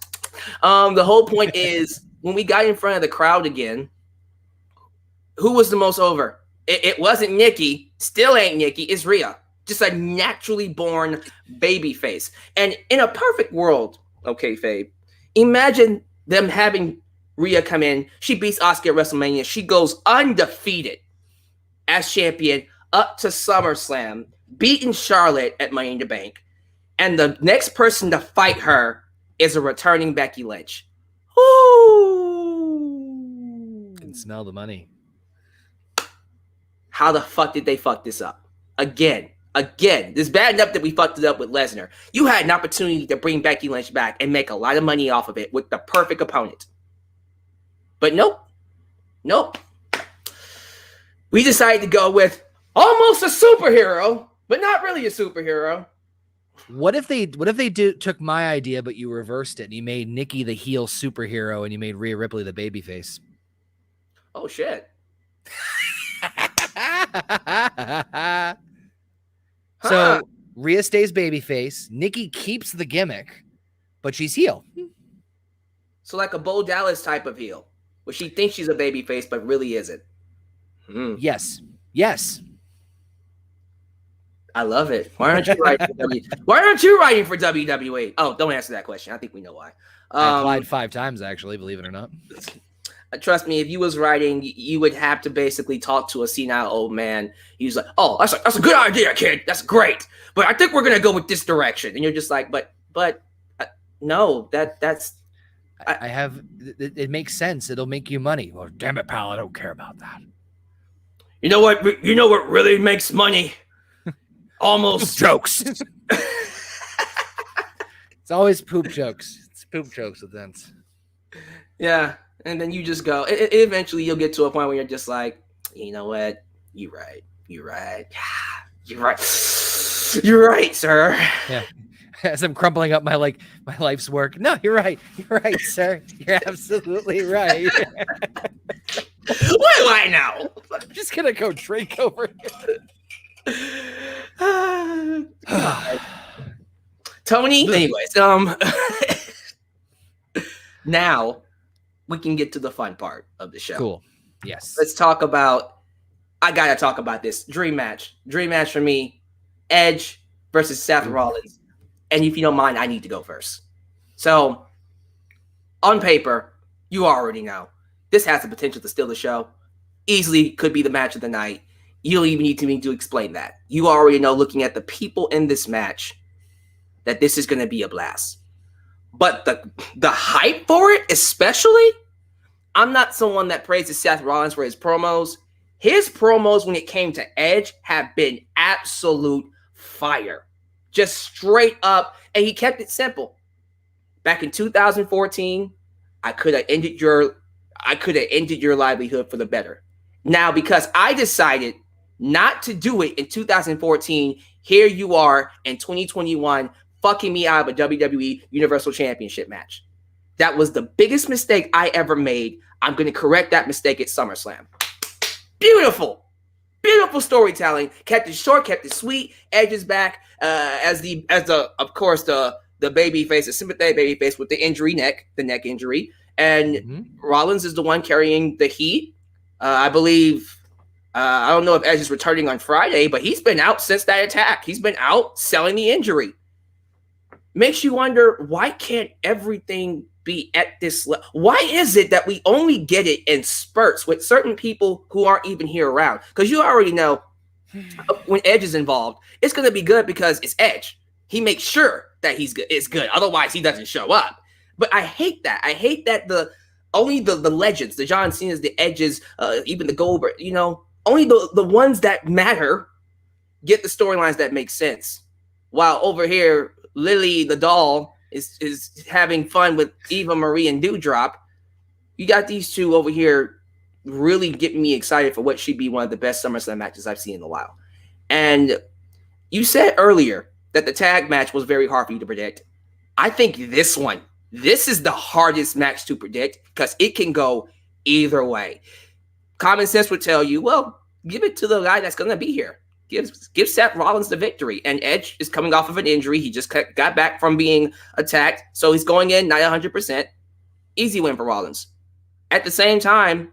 The whole point is, when we got in front of the crowd again, who was the most over? It wasn't Nikki. Still ain't Nikki. It's Rhea. Just a naturally born baby face. And in a perfect world, okay, Fabe, imagine them having Rhea come in. She beats Asuka at WrestleMania. She goes undefeated as champion up to SummerSlam, beating Charlotte at Money in the Bank. And the next person to fight her is a returning Becky Lynch. Ooh. Can smell the money. How the fuck did they fuck this up? Again, it's bad enough that we fucked it up with Lesnar. You had an opportunity to bring Becky Lynch back and make a lot of money off of it with the perfect opponent. But nope. We decided to go with almost a superhero, but not really a superhero. What if they took my idea, but you reversed it and you made Nikki the heel superhero and you made Rhea Ripley the babyface? Oh shit. So Rhea stays babyface. Nikki keeps the gimmick, but she's heel. So like a Bo Dallas type of heel, where she thinks she's a babyface, but really isn't. Yes. I love it. Why aren't you writing for WWE? Oh, don't answer that question. I think we know why. I applied 5 times, actually, believe it or not. Trust me, if you was writing, you would have to basically talk to a senile old man. He was like, "Oh, that's a good idea, kid. That's great. But I think we're gonna go with this direction." And you're just like, "But no, that's." I have. It makes sense. It'll make you money. Well, damn it, pal, I don't care about that. You know what? You know what really makes money? Almost jokes. It's always poop jokes. It's poop jokes with Vince. Yeah. And then you just go, eventually you'll get to a point where you're just like, you know what? You're right. You're right, sir. Yeah. As I'm crumpling up my life's work. No, you're right. You're right, sir. You're absolutely right. What do I know? I'm just going to go drink over here. Tony, anyways, now we can get to the fun part of the show. Cool. Yes. Let's talk about, I got to talk about this dream match. Dream match for me, Edge versus Seth Rollins. And if you don't mind, I need to go first. So, on paper, you already know, this has the potential to steal the show. Easily could be the match of the night. You don't even need me to explain that. You already know, looking at the people in this match, that this is going to be a blast. But the hype for it, especially, I'm not someone that praises Seth Rollins for his promos. His promos when it came to Edge have been absolute fire. Just straight up. And he kept it simple. Back in 2014, I could have ended your livelihood for the better. Now, because I decided not to do it in 2014, here you are in 2021 fucking me out of a WWE Universal Championship match. That was the biggest mistake I ever made. I'm going to correct that mistake at SummerSlam. Beautiful storytelling. Kept it short, kept it sweet. Edge is back as the of course the baby face, the sympathetic baby face with the neck injury, and Rollins is the one carrying the heat. I believe. I don't know if Edge is returning on Friday, but he's been out since that attack. He's been out selling the injury. Makes you wonder, why can't everything be at this level? Why is it that we only get it in spurts with certain people who aren't even here around? Because you already know when Edge is involved, it's going to be good because it's Edge. He makes sure that it's good. Otherwise, he doesn't show up. But I hate that. I hate that only the legends, the John Cena's, the Edges, even the Goldberg, only the ones that matter get the storylines that make sense. While over here, Lily the doll is having fun with Eva Marie and Dewdrop. You got these two over here really getting me excited for what should be one of the best SummerSlam matches I've seen in a while. And you said earlier that the tag match was very hard for you to predict. I think this is the hardest match to predict because it can go either way. Common sense would tell you, well, give it to the guy that's going to be here. Give Seth Rollins the victory. And Edge is coming off of an injury. He just got back from being attacked. So he's going in not 100%. Easy win for Rollins. At the same time,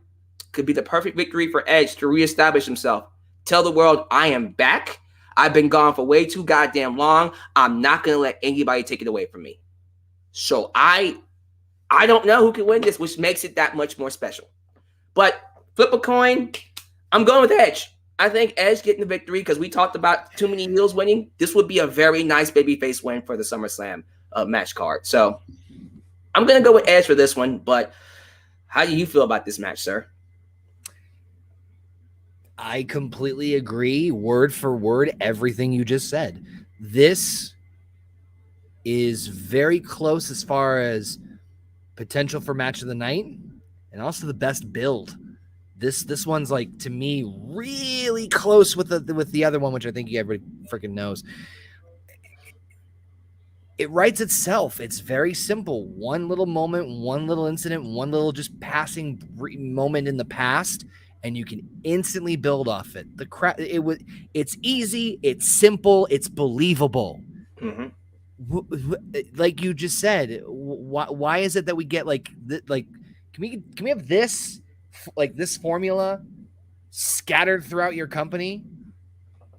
could be the perfect victory for Edge to reestablish himself. Tell the world, I am back. I've been gone for way too goddamn long. I'm not going to let anybody take it away from me. So I don't know who can win this, which makes it that much more special. But flip a coin, I'm going with Edge. I think Edge getting the victory because we talked about too many heels winning. This would be a very nice babyface win for the SummerSlam match card. So I'm going to go with Edge for this one. But how do you feel about this match, sir? I completely agree, word for word, everything you just said. This is very close as far as potential for match of the night and also the best build. This one's like, to me, really close with the other one, which I think everybody freaking knows. It writes itself. It's very simple. One little moment, one little incident, one little just passing moment in the past, and you can instantly build off it. It's easy, it's simple, it's believable. Mm-hmm. Like you just said, why is it that we get like can we have this, like this formula scattered throughout your company?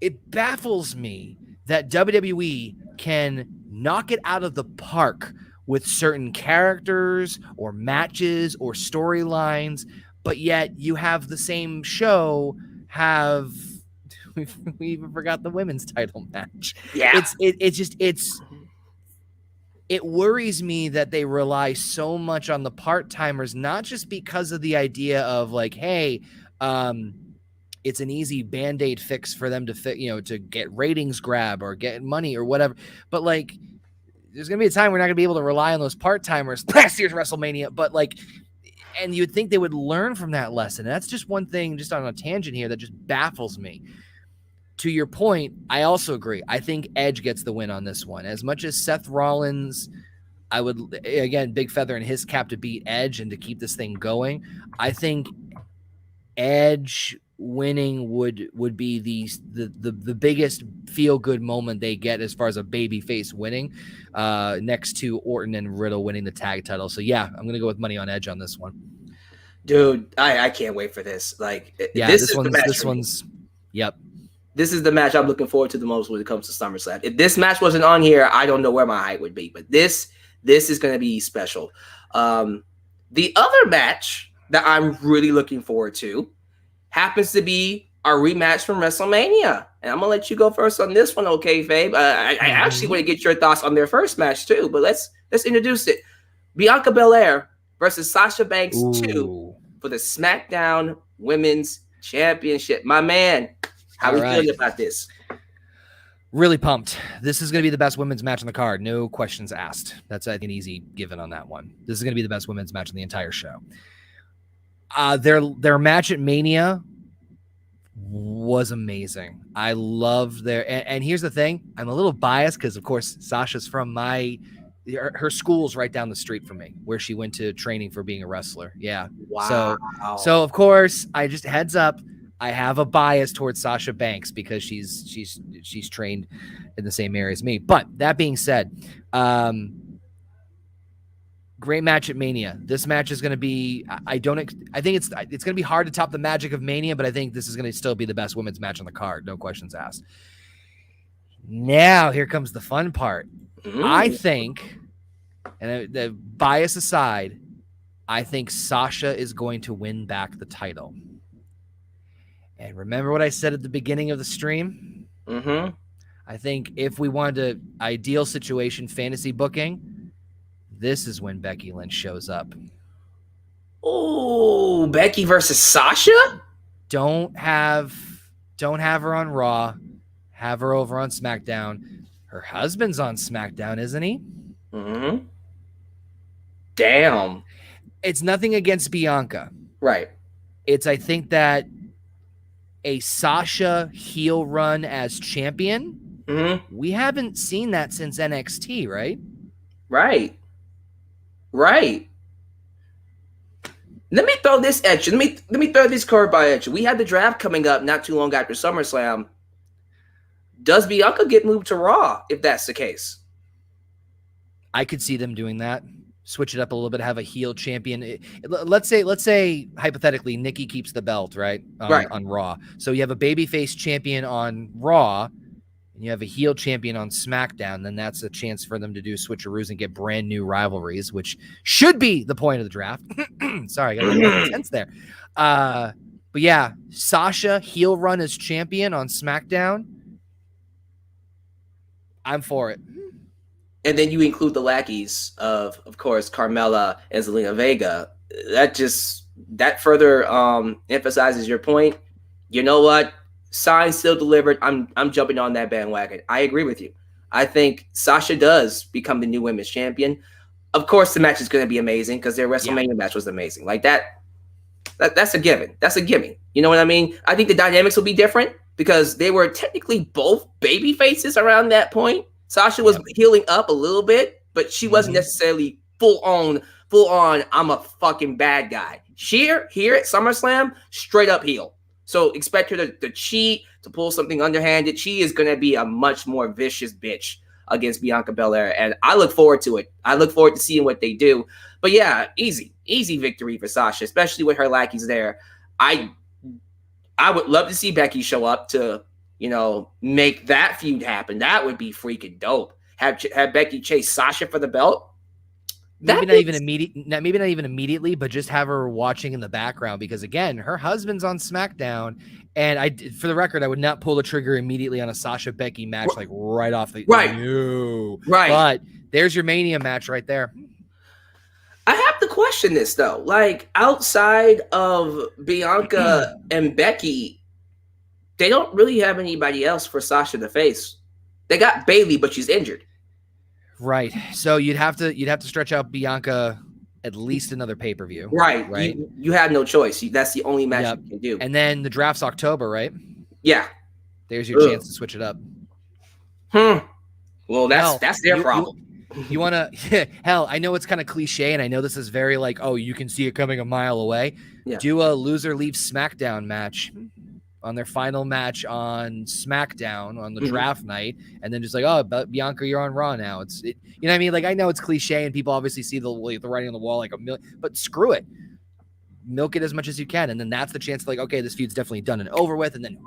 It baffles me that WWE can knock it out of the park with certain characters or matches or storylines, but yet you have the same show have we even forgot the women's title match. Yeah. It worries me that they rely so much on the part-timers, not just because of the idea of like, hey, it's an easy Band-Aid fix for them to fit, to get ratings grab or get money or whatever. But like, there's going to be a time we're not going to be able to rely on those part-timers last year's WrestleMania, but like, and you'd think they would learn from that lesson. And that's just one thing, just on a tangent here, that just baffles me. To your point, I also agree. I think Edge gets the win on this one. As much as Seth Rollins, I would, again, big feather in his cap to beat Edge and to keep this thing going. I think Edge winning would be the biggest feel-good moment they get as far as a babyface winning, next to Orton and Riddle winning the tag title. So yeah, I'm gonna go with money on Edge on this one. Dude, I can't wait for this. Like, yeah, this one's yep. This is the match I'm looking forward to the most when it comes to SummerSlam. If this match wasn't on here, I don't know where my height would be. But this is going to be special. The other match that I'm really looking forward to happens to be our rematch from WrestleMania. And I'm going to let you go first on this one, Okayfabe. I actually want to get your thoughts on their first match too. But let's introduce it. Bianca Belair versus Sasha Banks 2 for the SmackDown Women's Championship. My man. How are you feeling about this? Really pumped. This is going to be the best women's match on the card. No questions asked. That's, I think, an easy given on that one. This is going to be the best women's match on the entire show. Their match at Mania was amazing. I loved and here's the thing. I'm a little biased because, of course, Sasha's from her school's right down the street from me, where she went to training for being a wrestler. Yeah. Wow. So of course, I just heads up. I have a bias towards Sasha Banks because she's trained in the same area as me. But that being said, great match at Mania. This match is going to be, I think it's going to be hard to top the magic of Mania, but I think this is going to still be the best women's match on the card. No questions asked. Now, here comes the fun part. I think, and the bias aside, I think Sasha is going to win back the title. And remember what I said at the beginning of the stream? Mm-hmm. I think if we wanted an ideal situation, fantasy booking, this is when Becky Lynch shows up. Oh, Becky versus Sasha? Don't have her on Raw. Have her over on SmackDown. Her husband's on SmackDown, isn't he? Mm-hmm. Damn. It's nothing against Bianca. Right. It's, I think that a Sasha heel run as champion, we haven't seen that since NXT, right? Right. Right. Let me throw this at you. Let me throw this curveball at you. We had the draft coming up not too long after SummerSlam. Does Bianca get moved to Raw if that's the case? I could see them doing that. Switch it up a little bit, have a heel champion. Let's say hypothetically, Nikki keeps the belt, right? On Raw. So you have a babyface champion on Raw, and you have a heel champion on SmackDown. Then that's a chance for them to do switcheroos and get brand new rivalries, which should be the point of the draft. Sorry, I got a little intense there. But yeah, Sasha heel run as champion on SmackDown. I'm for it. And then you include the lackeys of course, Carmella and Zelina Vega. That further emphasizes your point. You know what? Sign still delivered. I'm jumping on that bandwagon. I agree with you. I think Sasha does become the new women's champion. Of course, the match is going to be amazing because their WrestleMania match was amazing. Like that's a given. That's a gimme. You know what I mean? I think the dynamics will be different because they were technically both baby faces around that point. Sasha was healing up a little bit, but she wasn't necessarily full on, I'm a fucking bad guy. Here at SummerSlam, straight up heel. So expect her to cheat, to pull something underhanded. She is going to be a much more vicious bitch against Bianca Belair, and I look forward to it. I look forward to seeing what they do. But yeah, easy victory for Sasha, especially with her lackeys there. I would love to see Becky show up to, make that feud happen. That would be freaking dope. Have Becky chase Sasha for the belt. Maybe not even immediately, but just have her watching in the background because again, her husband's on SmackDown, and for the record, I would not pull the trigger immediately on a Sasha Becky match like right off the right. Right. But there's your Mania match right there. I have to question this though. Like outside of Bianca and Becky, they don't really have anybody else for Sasha to face. They got Bayley, but she's injured. Right. So you'd have to stretch out Bianca at least another pay-per-view. Right. You have no choice. That's the only match you can do. And then the draft's October, right? Yeah. There's your chance to switch it up. Well, that's their problem. You want to hell, I know it's kind of cliche and I know this is very like, oh, you can see it coming a mile away. Yeah. Do a loser leaves SmackDown match on their final match on SmackDown on the draft night, and then just like, oh, but Bianca, you're on Raw now. You know what I mean? Like, I know it's cliche, and people obviously see the writing on the wall like a million, but screw it, milk it as much as you can, and then that's the chance. Like, okay, this feud's definitely done and over with, and then.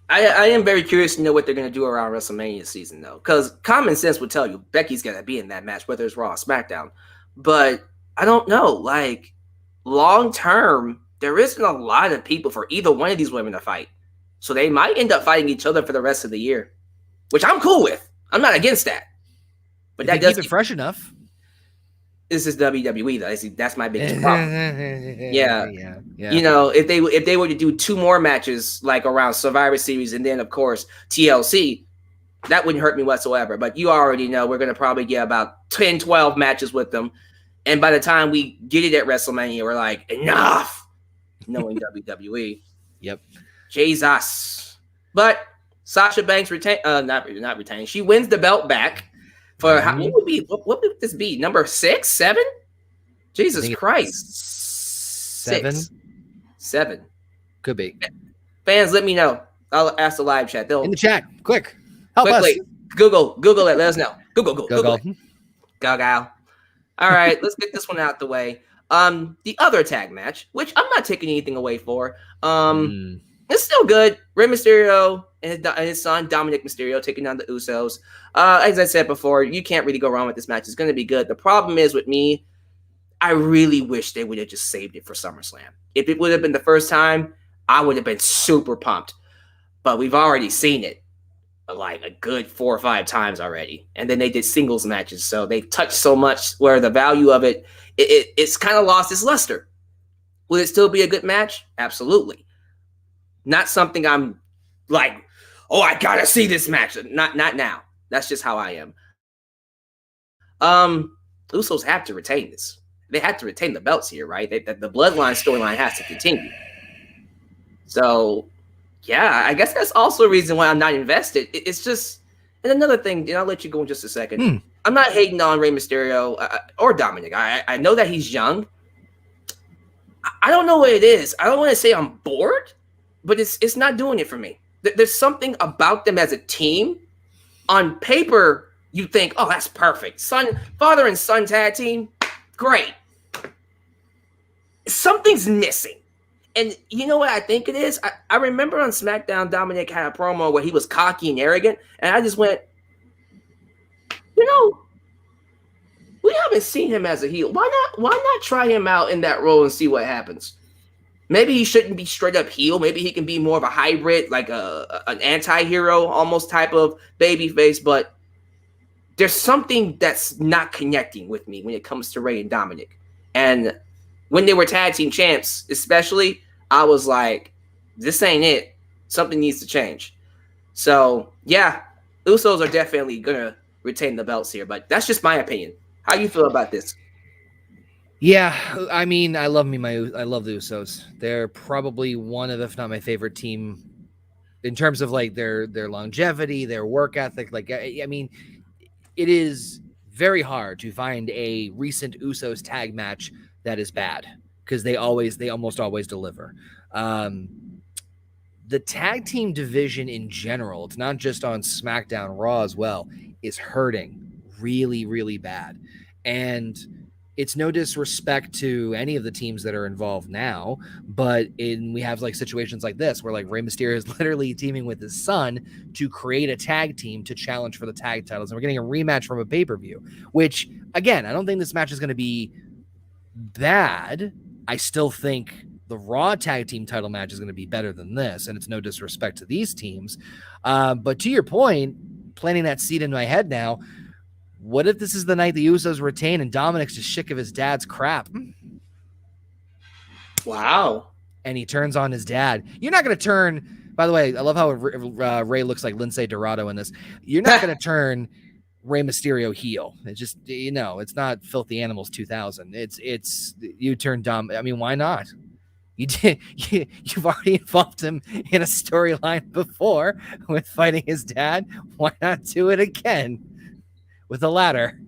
I am very curious to know what they're going to do around WrestleMania season, though, because common sense would tell you Becky's going to be in that match, whether it's Raw or SmackDown. But I don't know. Like, long term, there isn't a lot of people for either one of these women to fight. So they might end up fighting each other for the rest of the year, which I'm cool with. I'm not against that. But that does keep it fresh enough. This is WWE, though. That's my biggest problem. Yeah. If they were to do 2 more matches like around Survivor Series and then, of course, TLC, that wouldn't hurt me whatsoever. But you already know we're going to probably get about 10, 12 matches with them. And by the time we get it at WrestleMania, we're like, enough. Knowing WWE. Yep. Jesus. But Sasha Banks not retain. She wins the belt back for what would this be? Number 6, 7? Jesus Christ. 7. Could be. Fans, let me know. I'll ask the live chat. In the chat. Quick. Help us. Google it. Let us know. Google it. Go. All right, let's get this one out the way. The other tag match, which I'm not taking anything away for, it's still good. Rey Mysterio and his son Dominik Mysterio taking on the Usos. As I said before, you can't really go wrong with this match. It's going to be good. The problem is with me, I really wish they would have just saved it for SummerSlam. If it would have been the first time, I would have been super pumped. But we've already seen it like a good 4 or 5 times already. And then they did singles matches. So they touched so much where the value of it's kind of lost its luster. Will it still be a good match? Absolutely. Not something I'm like, oh, I gotta see this match. Not now. That's just how I am. Usos have to retain this. They have to retain the belts here, right? The bloodline storyline has to continue. So, yeah, I guess that's also a reason why I'm not invested. It's just, and another thing, I'll let you go in just a second. I'm not hating on Rey Mysterio or Dominik. I know that he's young. I don't know what it is. I don't want to say I'm bored, but it's not doing it for me. There's something about them as a team. On paper, you think, oh, that's perfect. Father and son tag team, great. Something's missing. And you know what I think it is? I remember on SmackDown, Dominik had a promo where he was cocky and arrogant, and I just went, we haven't seen him as a heel. Why not try him out in that role and see what happens? Maybe he shouldn't be straight up heel. Maybe he can be more of a hybrid, like an anti-hero almost type of babyface. But there's something that's not connecting with me when it comes to Rey and Dominik. And when they were tag team champs, especially, I was like, this ain't it. Something needs to change. So, yeah, Usos are definitely going to retain the belts here. But that's just my opinion. How you feel about this? Yeah, I mean, I love the Usos. They're probably one of, if not my favorite team in terms of like their longevity, their work ethic. Like, I mean, it is very hard to find a recent Usos tag match that is bad because they almost always deliver. The tag team division in general, it's not just on SmackDown, Raw as well, is hurting really, really bad. And it's no disrespect to any of the teams that are involved now, but we have like situations like this where like Rey Mysterio is literally teaming with his son to create a tag team to challenge for the tag titles. And we're getting a rematch from a pay-per-view, which again, I don't think this match is going to be bad. I still think the Raw tag team title match is going to be better than this. And it's no disrespect to these teams. But to your point, planting that seed in my head now, what if this is the night the Usos retain and Dominik's just sick of his dad's crap? Wow. And he turns on his dad. You're not going to turn, by the way, I love how Rey looks like Lindsay Dorado in this. You're not going to turn Rey Mysterio heel. It's just, it's not Filthy Animals 2000. It's you turn Dom. I mean, why not? You've already involved him in a storyline before with fighting his dad. Why not do it again? With a ladder.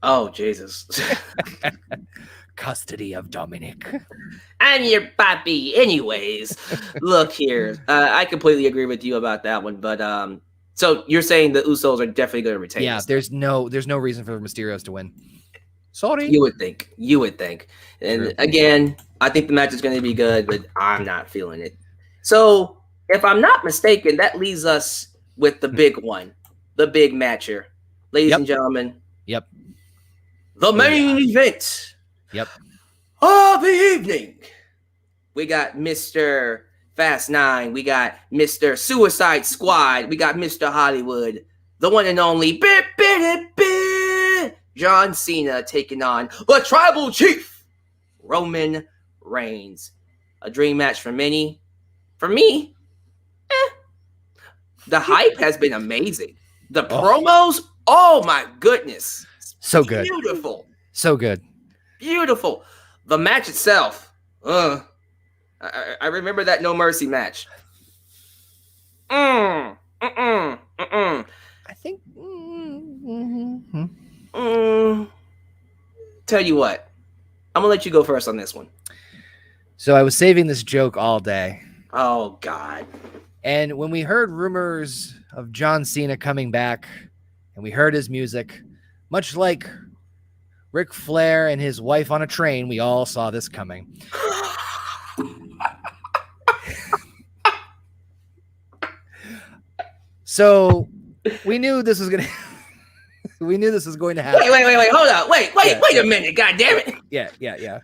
Oh, Jesus. Custody of Dominik. I'm your papi. Anyways, look here. I completely agree with you about that one. But so you're saying the Usos are definitely going to retain. Yeah, there's no reason for Mysterios to win. Sorry. You would think. And True. Again, I think the match is going to be good, but I'm not feeling it. So if I'm not mistaken, that leaves us with the big one, the big match here. Ladies and gentlemen. Yep. The main event. Yep. Of the evening. We got Mr. Fast 9. We got Mr. Suicide Squad. We got Mr. Hollywood. The one and only John Cena taking on the Tribal Chief, Roman Reigns. A dream match for many. For me, the hype has been amazing. The promos, oh my goodness. So good. Beautiful. So good. Beautiful. The match itself. I remember that No Mercy match. I think. Tell you what. I'm going to let you go first on this one. So I was saving this joke all day. Oh, God. And when we heard rumors of John Cena coming back and we heard his music, much like Ric Flair and his wife on a train, we all saw this coming. So we knew this was going to happen. Wait, hold on. Wait a minute, God damn it. Yeah.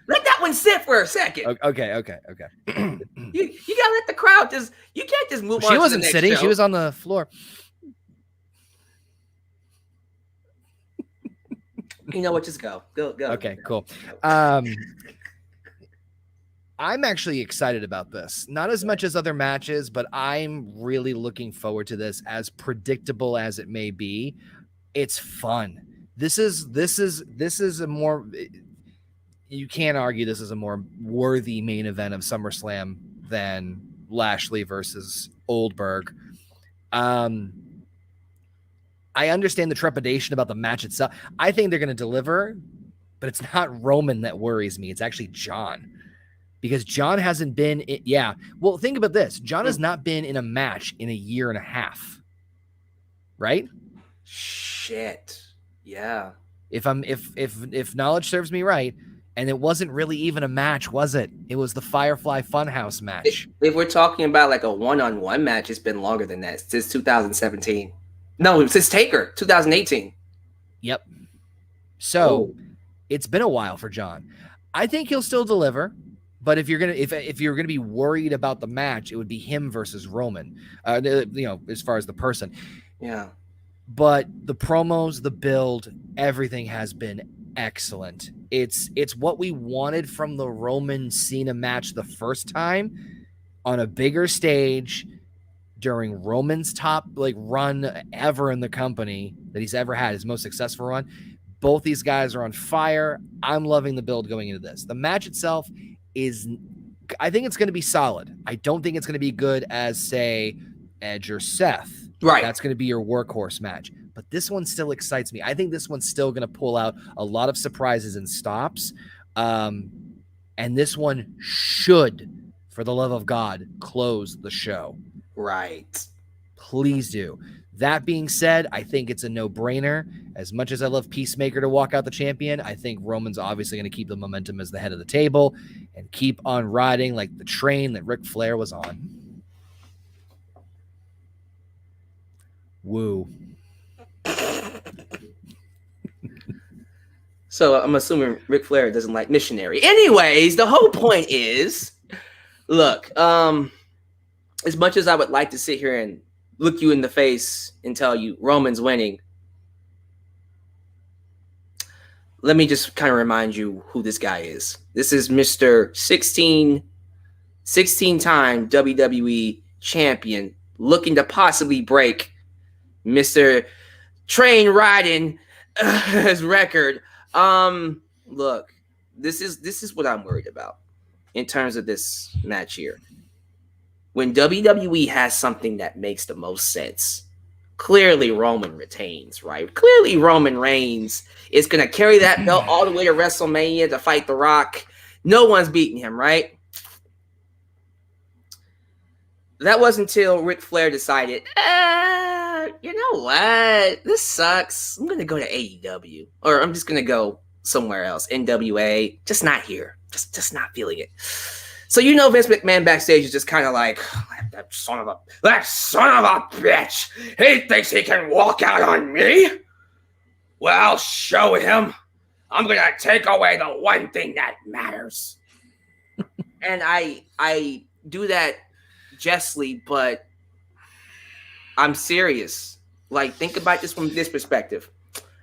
Let that one sit for a second. Okay. You gotta let the crowd you can't just move on. She wasn't sitting, she was on the floor. You know what? Just go. Okay, cool. I'm actually excited about this. Not as much as other matches, but I'm really looking forward to this. As predictable as it may be, it's fun. This is a more, you can't argue this is a more worthy main event of SummerSlam than Lashley versus Goldberg. I understand the trepidation about the match itself. I think they're going to deliver, but it's not Roman that worries me. It's actually John, because John hasn't been. Well, think about this. John has not been in a match in a year and a half. Right? Shit. Yeah. If knowledge serves me right, and it wasn't really even a match, was it? It was the Firefly Funhouse match. If we're talking about like a one-on-one match, it's been longer than that, since 2017. No, since Taker, 2018. Yep. So it's been a while for John. I think he'll still deliver, but if you're gonna be worried about the match, it would be him versus Roman. As far as the person. Yeah. But the promos, the build, everything has been excellent. It's what we wanted from the Roman Cena match the first time, on a bigger stage, during Roman's top run ever in the company that he's ever had, his most successful run. Both these guys are on fire. I'm loving the build going into this. The match itself I think it's going to be solid. I don't think it's going to be good as, say, Edge or Seth. Right. That's going to be your workhorse match. But this one still excites me. I think this one's still going to pull out a lot of surprises and stops. And this one should, for the love of God, close the show. Right. Please do. That being said, I think it's a no-brainer. As much as I love Peacemaker to walk out the champion, I think Roman's obviously going to keep the momentum as the head of the table and keep on riding like the train that Ric Flair was on. Woo. So I'm assuming Ric Flair doesn't like missionary. Anyways, the whole point is, look, as much as I would like to sit here and look you in the face and tell you Roman's winning, let me just kind of remind you who this guy is. This is Mr. 16-time WWE champion, looking to possibly break Mr. Train riding his record. Look, this is what I'm worried about in terms of this match here. When WWE has something that makes the most sense, clearly Roman retains, right? Clearly Roman Reigns is going to carry that belt all the way to WrestleMania to fight The Rock. No one's beating him, right? That wasn't until Ric Flair decided, you know what? This sucks. I'm going to go to AEW. Or I'm just going to go somewhere else. NWA. Just not here. Just not feeling it. So Vince McMahon backstage is just kind of like, that son of a bitch. He thinks he can walk out on me? Well, I'll show him. I'm going to take away the one thing that matters. And I do that justly, but I'm serious. Like, think about this from this perspective.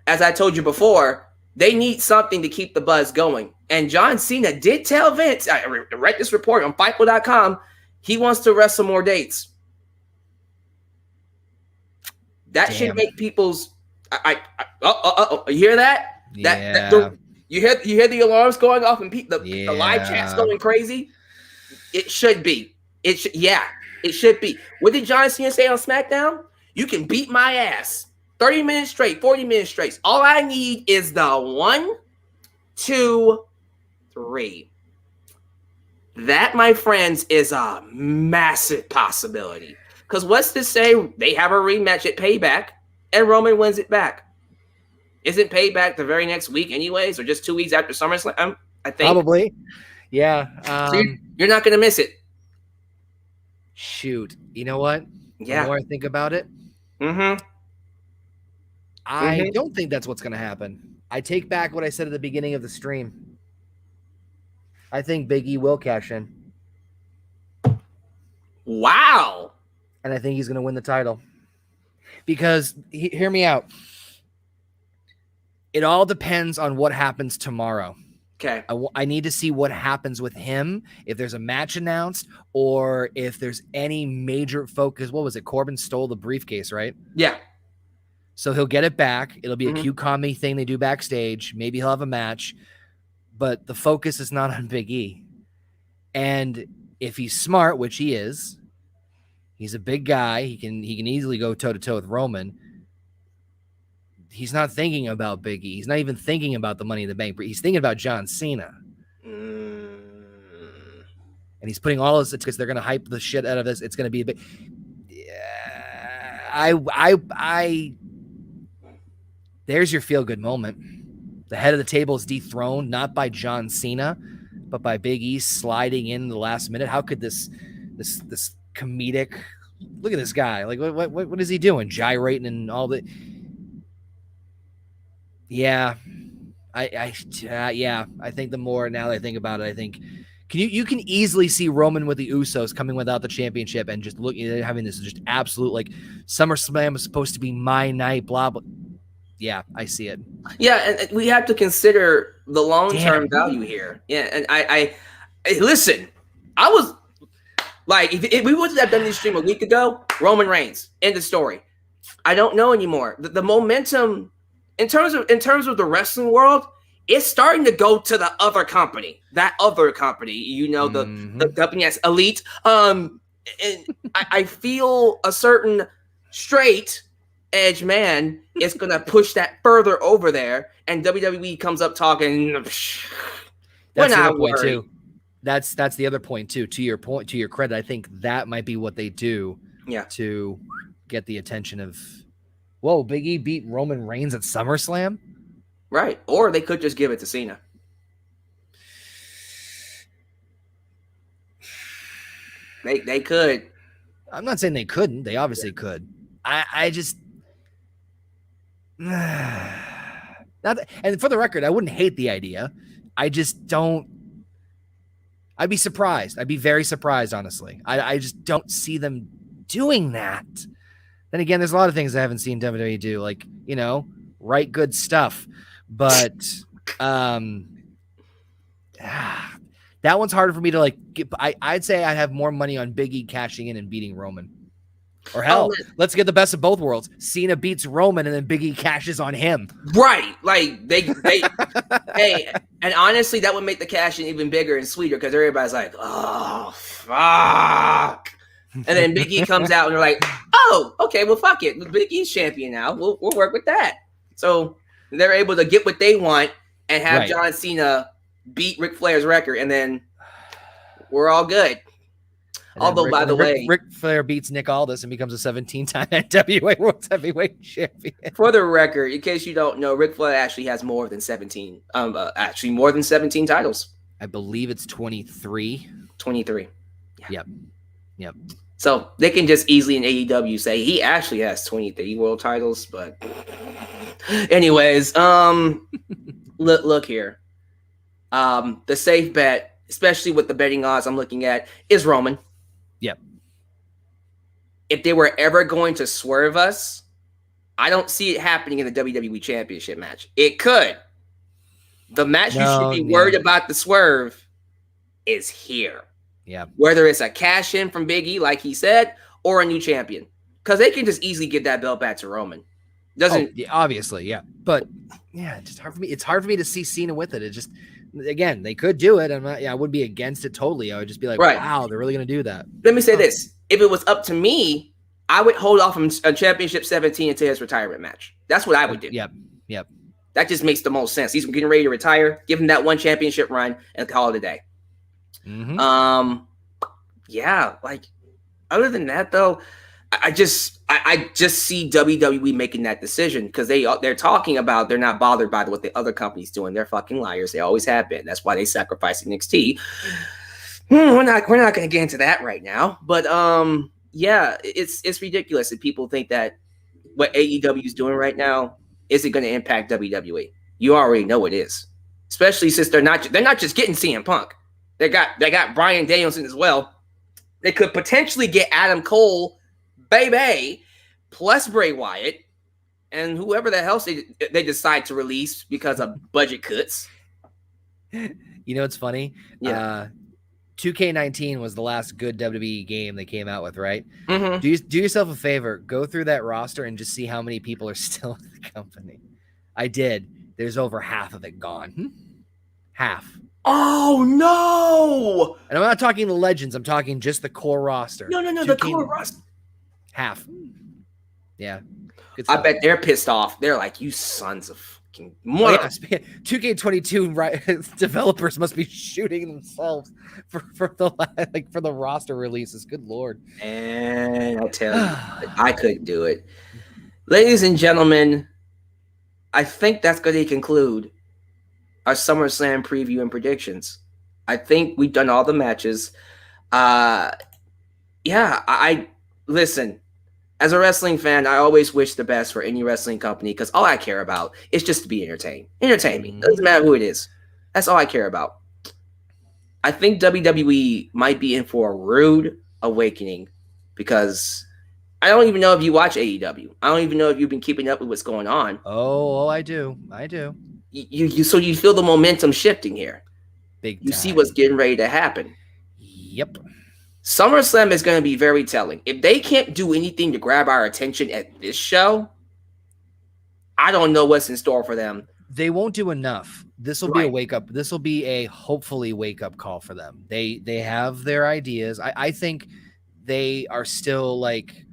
As I told you before, they need something to keep the buzz going. And John Cena did tell Vince, I read this report on Fightful.com, he wants to wrestle more dates. That should make people's. You hear that? Yeah. You hear the alarms going off and the live chat's going crazy. It should be. It should be. What did John Cena say on SmackDown? You can beat my ass 30 minutes straight, 40 minutes straight. All I need is the 1, 2, 3. That, my friends, is a massive possibility. Because what's to say they have a rematch at Payback and Roman wins it back? Isn't Payback the very next week anyways, or just 2 weeks after SummerSlam? I think. Probably. Yeah. So you're not going to miss it. Shoot. You know what? Yeah. The more I think about it, I don't think that's what's going to happen. I take back what I said at the beginning of the stream. I think Big E will cash in. Wow. And I think he's going to win the title. Because, hear me out. It all depends on what happens tomorrow. Okay. I need to see what happens with him, if there's a match announced, or if there's any major focus. What was it? Corbin stole the briefcase, right? Yeah. So he'll get it back. It'll be a Mhm. cute comedy thing they do backstage. Maybe he'll have a match, but the focus is not on Big E. And if he's smart, which he is, he's a big guy. He can easily go toe to toe with Roman. He's not thinking about Big E. He's not even thinking about the Money in the Bank. He's thinking about John Cena. And he's putting all this because they're going to hype the shit out of this. It's going to be a big. There's your feel good moment. The head of the table is dethroned, not by John Cena, but by Big E sliding in the last minute. How could this comedic? Look at this guy. Like what is he doing? Gyrating and all the. Yeah, I think the more now that I think about it, I think you can easily see Roman with the Usos coming without the championship and just looking at having this just absolute like SummerSlam was supposed to be my night, blah blah. Yeah, I see it. Yeah, and we have to consider the long-term value here. Yeah, and I listen, I was like, if we would have done this stream a week ago, Roman Reigns, end of story. I don't know anymore. The momentum in terms of the wrestling world, it's starting to go to the other company. That other company, the company that's elite. And I feel a certain straight edge man is going to push that further over there, and WWE comes up talking. That's the other point too. That's the other point too. To your point, to your credit, I think that might be what they do. Yeah. To get the attention of. Whoa, Big E beat Roman Reigns at SummerSlam? Right. Or they could just give it to Cena. They could. I'm not saying they couldn't. They obviously could. I just and for the record, I wouldn't hate the idea. I just don't. I'd be surprised. I'd be very surprised, honestly. I just don't see them doing that. Then again, there's a lot of things I haven't seen WWE do, like, write good stuff. But that one's harder for me to I'd say I have more money on Big E cashing in and beating Roman. Or hell, let's get the best of both worlds. Cena beats Roman and then Big E cashes on him. Right. Like they hey, and honestly, that would make the cash in even bigger and sweeter because everybody's like, oh fuck. And then Big E comes out and they're like, oh, okay, well, fuck it. Big E's champion now. We'll work with that. So they're able to get what they want and have John Cena beat Ric Flair's record, and then we're all good. Although, by the way, Ric Flair beats Nick Aldis and becomes a 17-time NWA World Heavyweight Champion. For the record, in case you don't know, Ric Flair actually has more than 17. Actually, more than 17 titles. I believe it's 23. 23. Yeah. Yep. So they can just easily in AEW say he actually has 23 world titles. But anyways, look here. The safe bet, especially with the betting odds I'm looking at, is Roman. Yep. If they were ever going to swerve us, I don't see it happening in the WWE Championship match. It could. The match you should be worried about the swerve is here. Yeah. Whether it's a cash in from Big E, like he said, or a new champion. Because they can just easily get that belt back to Roman. Obviously, yeah. But yeah, it's just hard for me. It's hard for me to see Cena with it. It just, again, they could do it. I would be against it totally. I would just be like, wow, they're really going to do that. Let me say this. If it was up to me, I would hold off on Championship 17 until his retirement match. That's what I would do. Yep. That just makes the most sense. He's getting ready to retire. Give him that one championship run and call it a day. Mm-hmm. Yeah, like other than that though, I just see WWE making that decision because they're talking about they're not bothered by what the other company's doing. They're fucking liars. They always have been. That's why they sacrificed NXT. We're not going to get into that right now, but yeah, it's ridiculous that people think that what AEW is doing right now isn't going to impact WWE. You already know it is, especially since they're not just getting CM Punk. They got Bryan Danielson as well. They could potentially get Adam Cole, baby, plus Bray Wyatt, and whoever the hell they decide to release because of budget cuts. You know, it's funny. Yeah. 2K19 was the last good WWE game they came out with, right? Mm-hmm. Do yourself a favor, go through that roster and just see how many people are still in the company. I did. There's over half of it gone. Half. Oh no! And I'm not talking the legends. I'm talking just the core roster. No, the core roster. Half. Yeah. Good I stuff. bet they're pissed off. They're like, you sons of fucking Oh, morons. yeah. 2K22 developers must be shooting themselves for the roster releases. Good Lord. And I tell you, I couldn't do it. Ladies and gentlemen, I think that's going to conclude our SummerSlam preview and predictions. I think we've done all the matches. I listen. As a wrestling fan, I always wish the best for any wrestling company because all I care about is just to be entertained. Entertain me. Doesn't matter who it is. That's all I care about. I think WWE might be in for a rude awakening because I don't even know if you watch AEW. I don't even know if you've been keeping up with what's going on. Oh, I do. So you feel the momentum shifting here. Big time. You see what's getting ready to happen. Yep. SummerSlam is going to be very telling. If they can't do anything to grab our attention at this show, I don't know what's in store for them. They won't do enough. This will be a wake up. This will be a hopefully wake up call for them. They have their ideas. I think they are still like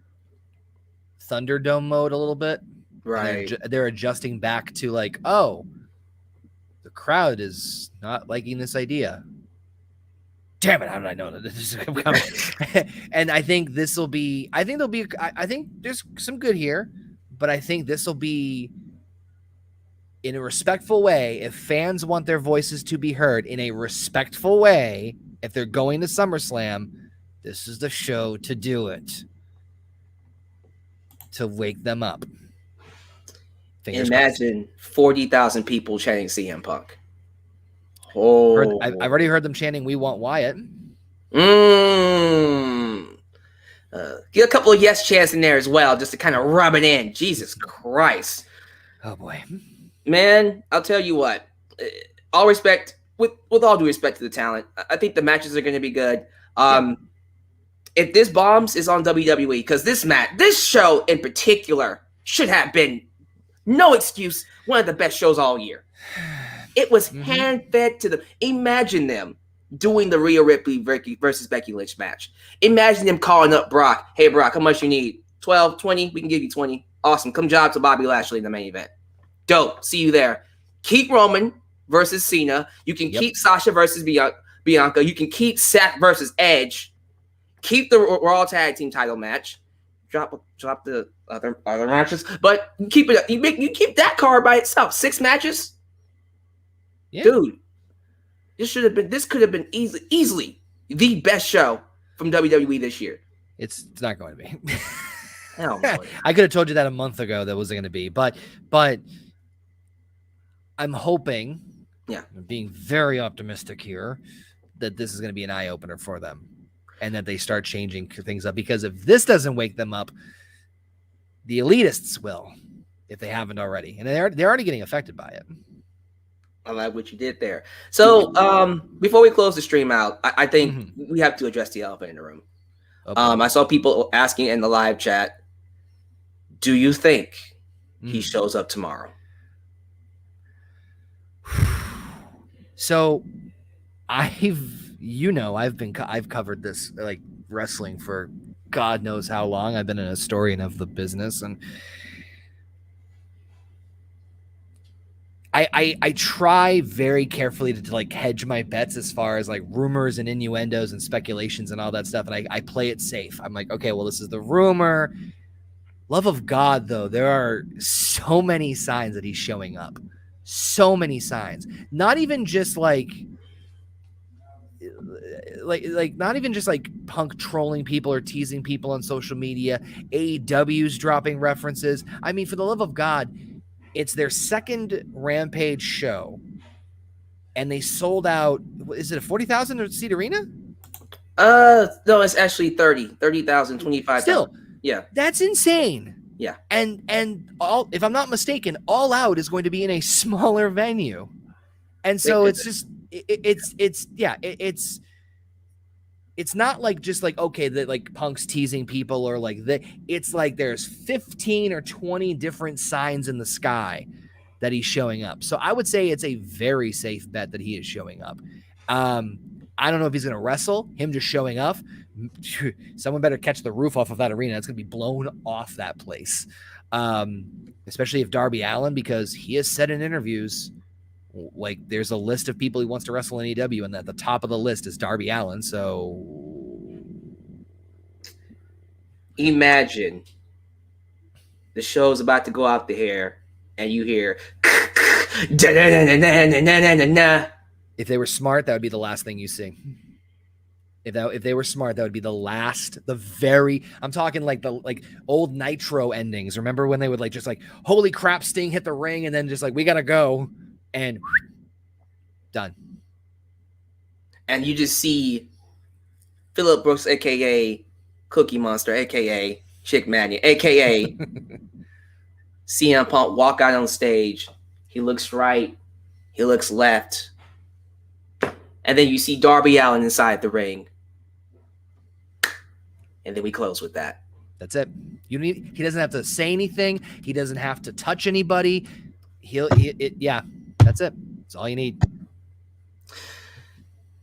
Thunderdome mode a little bit. Right. They're adjusting back to like, oh, the crowd is not liking this idea. Damn it! How did I know that this is coming? And I think this will be. I think there's some good here, but I think this will be in a respectful way. If fans want their voices to be heard in a respectful way, if they're going to SummerSlam, this is the show to do it. To wake them up. Imagine 40,000 people chanting CM Punk. Oh, I've already heard them chanting, "We want Wyatt." Get a couple of yes chants in there as well, just to kind of rub it in. Jesus Christ. Oh boy, man! I'll tell you what. All respect, with all due respect to the talent, I think the matches are going to be good. If this bombs, is on WWE because this show in particular should have been no excuse one of the best shows all year. It was hand-fed to them. Imagine them doing the Rhea Ripley versus Becky Lynch match. Imagine them calling up Brock. Hey, Brock, how much you need? 12, 20? We can give you 20. Awesome. Come job to Bobby Lashley in the main event. Dope. See you there. Keep Roman versus Cena. You can keep Sasha versus Bianca. You can keep Seth versus Edge. Keep the Raw Tag Team title match. Drop the other matches. But keep it. You keep that card by itself. 6 matches. Yeah. Dude, this could have been easily the best show from WWE this year. It's not going to be. Hell no. I could have told you that a month ago that wasn't going to be, but I'm hoping, I'm being very optimistic here, that this is going to be an eye opener for them and that they start changing things up, because if this doesn't wake them up, the elitists will, if they haven't already, and they're already getting affected by it. I like what you did there. So before we close the stream out, I think we have to address the elephant in the room. Okay. I saw people asking in the live chat, do you think he shows up tomorrow? So I've covered this like wrestling for God knows how long. I've been an historian of the business, and I try very carefully to like hedge my bets as far as like rumors and innuendos and speculations and all that stuff. And I play it safe. I'm like, okay, well, this is the rumor. Love of God, though, there are so many signs that he's showing up. So many signs. Not even just like not even just like Punk trolling people or teasing people on social media. AEW's dropping references. I mean, for the love of God, it's their second Rampage show, and they sold out. Is it a 40,000 seat arena? No, it's actually 30,000, 25,000. Still, yeah, that's insane. Yeah, and all, if I'm not mistaken, All Out is going to be in a smaller venue, and so it's just it's it's not like just like, okay, that like Punk's teasing people or like that. It's like there's 15 or 20 different signs in the sky that he's showing up. So I would say it's a very safe bet that he is showing up. I don't know if he's going to wrestle. Him just showing up, someone better catch the roof off of that arena. It's going to be blown off that place. Especially if Darby Allin, because he has said in interviews, like there's a list of people he wants to wrestle in AEW, and at the top of the list is Darby Allin. So imagine the show's about to go out the air and you hear if they were smart, that would be the last thing you see. If they were smart, that would be I'm talking like the old Nitro endings. Remember when they would like just like, holy crap, Sting hit the ring, and then just like, we gotta go, and done. And you just see Phillip Brooks, aka Cookie Monster, aka Chick Magnet, aka CM Punk walk out on stage. He looks right, he looks left, and then you see Darby Allin inside the ring. And then we close with that. That's it. He doesn't have to say anything. He doesn't have to touch anybody. Yeah, that's it. That's all you need.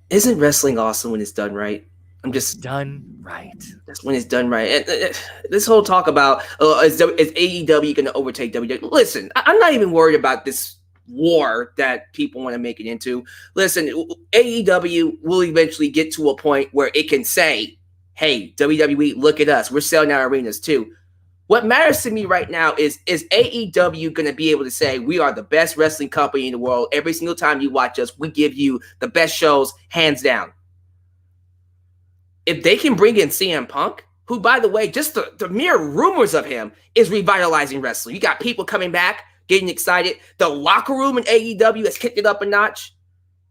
Isn't wrestling awesome when it's done right? I'm just done right. That's when it's done right. And this whole talk about is AEW going to overtake WWE? Listen, I'm not even worried about this war that people want to make it into. Listen, AEW will eventually get to a point where it can say, hey, WWE, look at us. We're selling our arenas too. What matters to me right now is AEW going to be able to say we are the best wrestling company in the world. Every single time you watch us, we give you the best shows, hands down. If they can bring in CM Punk, who, by the way, just the mere rumors of him is revitalizing wrestling. You got people coming back, getting excited. The locker room in AEW has kicked it up a notch.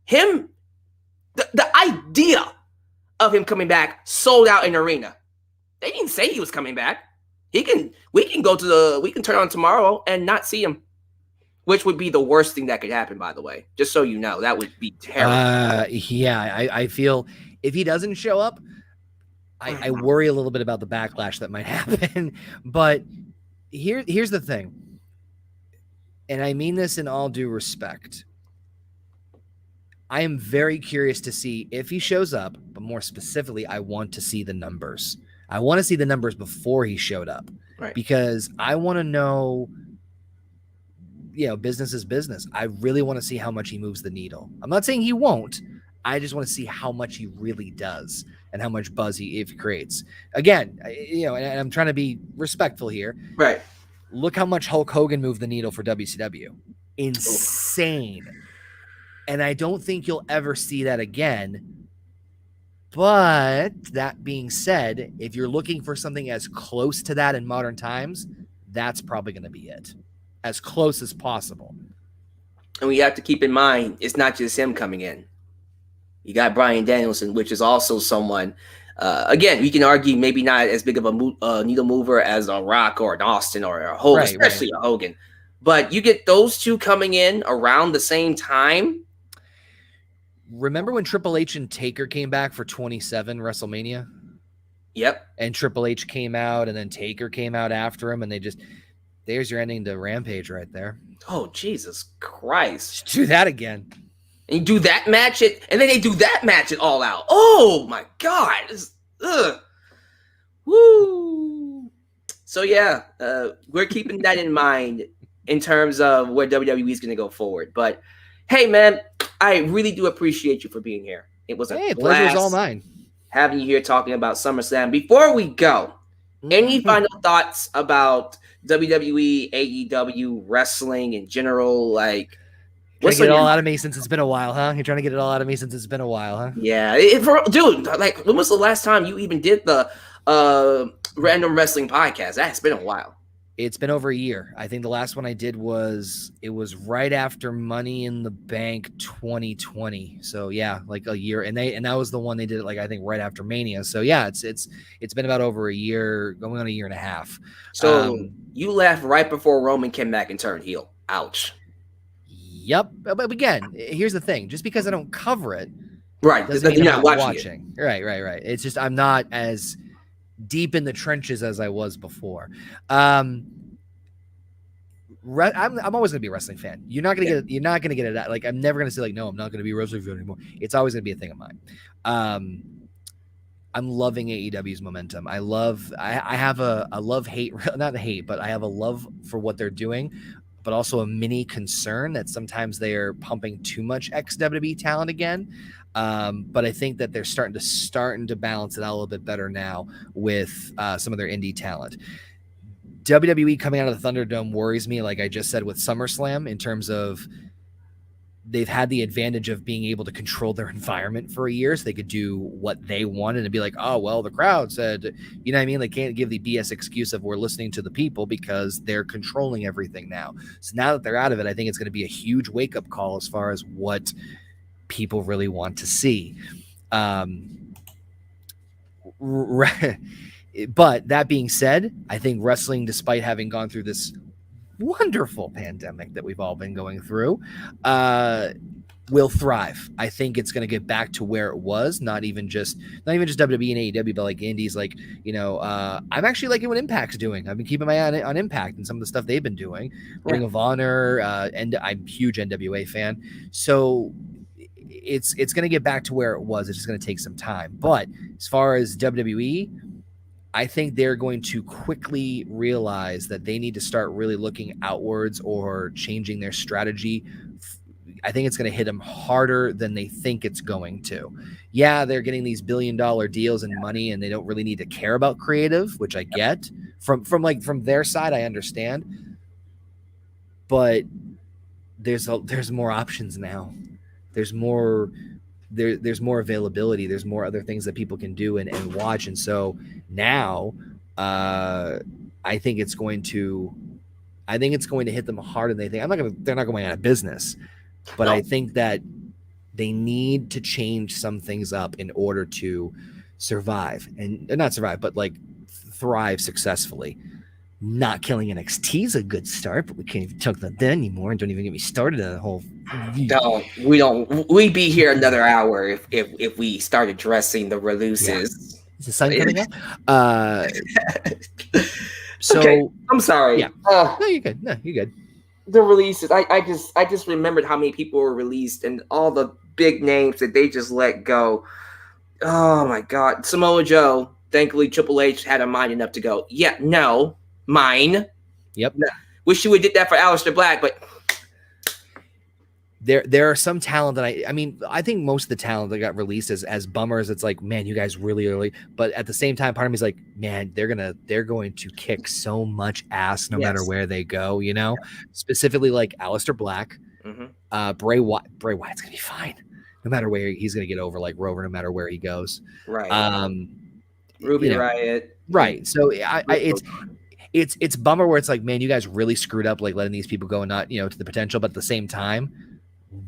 The idea of him coming back sold out an arena. They didn't say he was coming back. We can turn on tomorrow and not see him, which would be the worst thing that could happen, by the way. Just so you know, that would be terrible. Yeah, I feel if he doesn't show up, I worry a little bit about the backlash that might happen. But here's the thing, and I mean this in all due respect. I am very curious to see if he shows up, but more specifically, I want to see the numbers. I want to see the numbers before he showed up, right? Because I want to know, business is business. I really want to see how much he moves the needle. I'm not saying he won't. I just want to see how much he really does and how much buzz he creates. Again, and I'm trying to be respectful here. Right. Look how much Hulk Hogan moved the needle for WCW. Insane. And I don't think you'll ever see that again. But that being said, if you're looking for something as close to that in modern times, that's probably going to be it. As close as possible. And we have to keep in mind, it's not just him coming in. You got Bryan Danielson, which is also someone, again, we can argue maybe not as big of a needle mover as a Rock or an Austin or a Hogan, especially a Hogan. But you get those two coming in around the same time. Remember when Triple H and Taker came back for 27 WrestleMania? Yep. And Triple H came out, and then Taker came out after him, and there's your ending to Rampage right there. Oh, Jesus Christ. Just do that again. And you do that match and then they do that match at All Out. Oh, my God. Woo. So, yeah, we're keeping that in mind in terms of where WWE is going to go forward. But, hey, man, I really do appreciate you for being here. It was a pleasure is all mine. Having you here talking about SummerSlam. Before we go, any final thoughts about WWE, AEW, wrestling in general? Like, trying to get it all out of me since it's been a while, huh? You're trying to get it all out of me since it's been a while, huh? Yeah. Dude, like, when was the last time you even did the Random Wrestling Podcast? That's been a while. It's been over a year. I think the last one I did was right after Money in the Bank 2020. So yeah, like a year, and that was the one they did it like I think right after Mania. So yeah, it's been about over a year, going on a year and a half. So you left right before Roman came back and turned heel. Ouch. Yep. But again, here's the thing: just because I don't cover it Right. Doesn't mean You're I'm not not watching watching. Right. It's just I'm not as deep in the trenches as I was before. I'm always gonna be a wrestling fan. You're not gonna get it. You're not gonna get it. Like I'm never gonna say like, no, I'm not gonna be a wrestling fan anymore. It's always gonna be a thing of mine. I'm loving AEW's momentum. I have a love hate, not a hate, but I have a love for what they're doing, but also a mini concern that sometimes they are pumping too much ex-WWE talent again. But I think that they're starting to balance it out a little bit better now with some of their indie talent. WWE coming out of the Thunderdome worries me, like I just said with SummerSlam, in terms of they've had the advantage of being able to control their environment for a year, so they could do what they wanted and be like, oh, well, the crowd said, you know what I mean? They can't give the BS excuse of we're listening to the people because they're controlling everything now. So now that they're out of it, I think it's going to be a huge wake-up call as far as what people really want to see. But that being said, I think wrestling, despite having gone through this wonderful pandemic that we've all been going through, will thrive. I think it's going to get back to where it was, not even just WWE and AEW, but like indies, like, you know, I'm actually liking what Impact's doing. I've been keeping my eye on Impact and some of the stuff they've been doing. Yeah. Ring of Honor, and I'm a huge NWA fan. So it's going to get back to where it was. It's just going to take some time. But as far as WWE, I think they're going to quickly realize that they need to start really looking outwards or changing their strategy. I think it's going to hit them harder than they think it's going to. Yeah, they're getting these billion-dollar deals and money, and they don't really need to care about creative, which I get. From their side, I understand. But there's more options now. There's more availability. There's more other things that people can do and watch. And so now I think it's going to hit them harder than they think. They're not going out of business, but no. I think that they need to change some things up in order to survive, and not survive, but like thrive successfully. Not killing NXT is a good start, but we can't even talk about that anymore. And don't even get me started on the whole. We'd be here another hour if we started addressing the releases. Yeah. Is the sun coming up? So okay. I'm sorry. Yeah. No, you're good. No, you're good. The releases. I just remembered how many people were released and all the big names that they just let go. Oh my God. Samoa Joe. Thankfully, Triple H had a mind enough to go, yeah, no. Mine. Yep. Wish you would did that for Aleister Black, but there are some talent that I think most of the talent that got released as bummers. It's like, man, you guys really early. But at the same time, part of me is like, man, they're going to kick so much ass no matter where they go. You know, specifically like Aleister Black, Bray Wyatt's gonna be fine no matter where he's gonna get over like Rover no matter where he goes. Right. Ruby Riott. Right. So it's bummer where it's like, man, you guys really screwed up, like letting these people go and not, to the potential. But at the same time,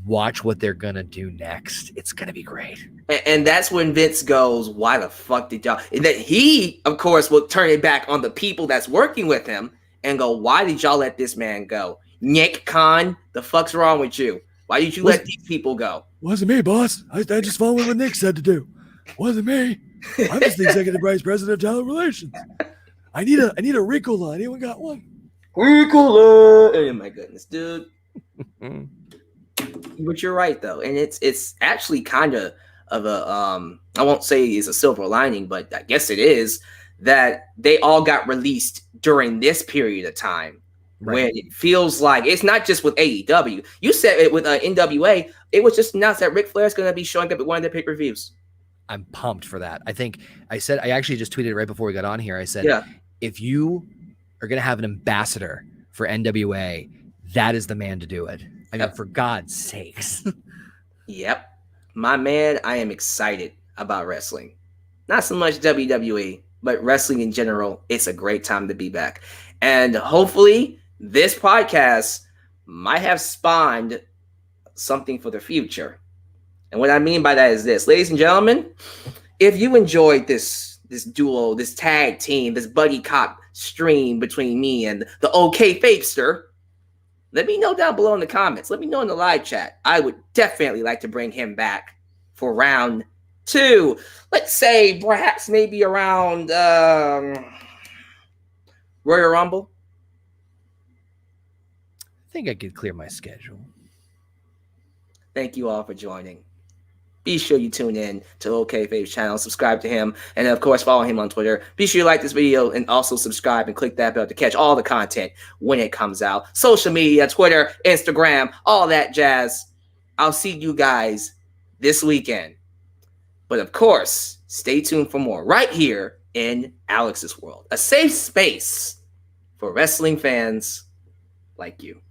watch what they're going to do next. It's going to be great. And that's when Vince goes, why the fuck did y'all? And then he, of course, will turn it back on the people that's working with him and go, why did y'all let this man go? Nick Khan, the fuck's wrong with you? Why did you let these people go? Wasn't me, boss. I just followed what Nick said to do. Wasn't me. I'm just the executive vice president of talent relations. I need a Ricola. Anyone got one? Ricola. Oh my goodness, dude. But you're right though, and it's actually kind of a I won't say it's a silver lining, but I guess it is that they all got released during this period of time. Right. When it feels like it's not just with AEW. You said it with NWA. It was just announced that Ric Flair is going to be showing up at one of their pay-per-views. I'm pumped for that. I actually just tweeted it right before we got on here. I said, if you are going to have an ambassador for NWA, that is the man to do it. I mean, for God's sakes. Yep. My man, I am excited about wrestling. Not so much WWE, but wrestling in general. It's a great time to be back. And hopefully this podcast might have spawned something for the future. And what I mean by that is this, ladies and gentlemen, if you enjoyed this duo, this tag team, this buddy cop stream between me and the Okayfabester, let me know down below in the comments. Let me know in the live chat. I would definitely like to bring him back. for round 2. Let's say perhaps maybe around Royal Rumble. I think I could clear my schedule. Thank you all for joining. Be sure you tune in to Okayfabe's channel, subscribe to him, and of course follow him on Twitter. Be sure you like this video and also subscribe and click that bell to catch all the content when it comes out. Social media, Twitter, Instagram, all that jazz. I'll see you guys this weekend. But of course, stay tuned for more right here in Alyx's World, a safe space for wrestling fans like you.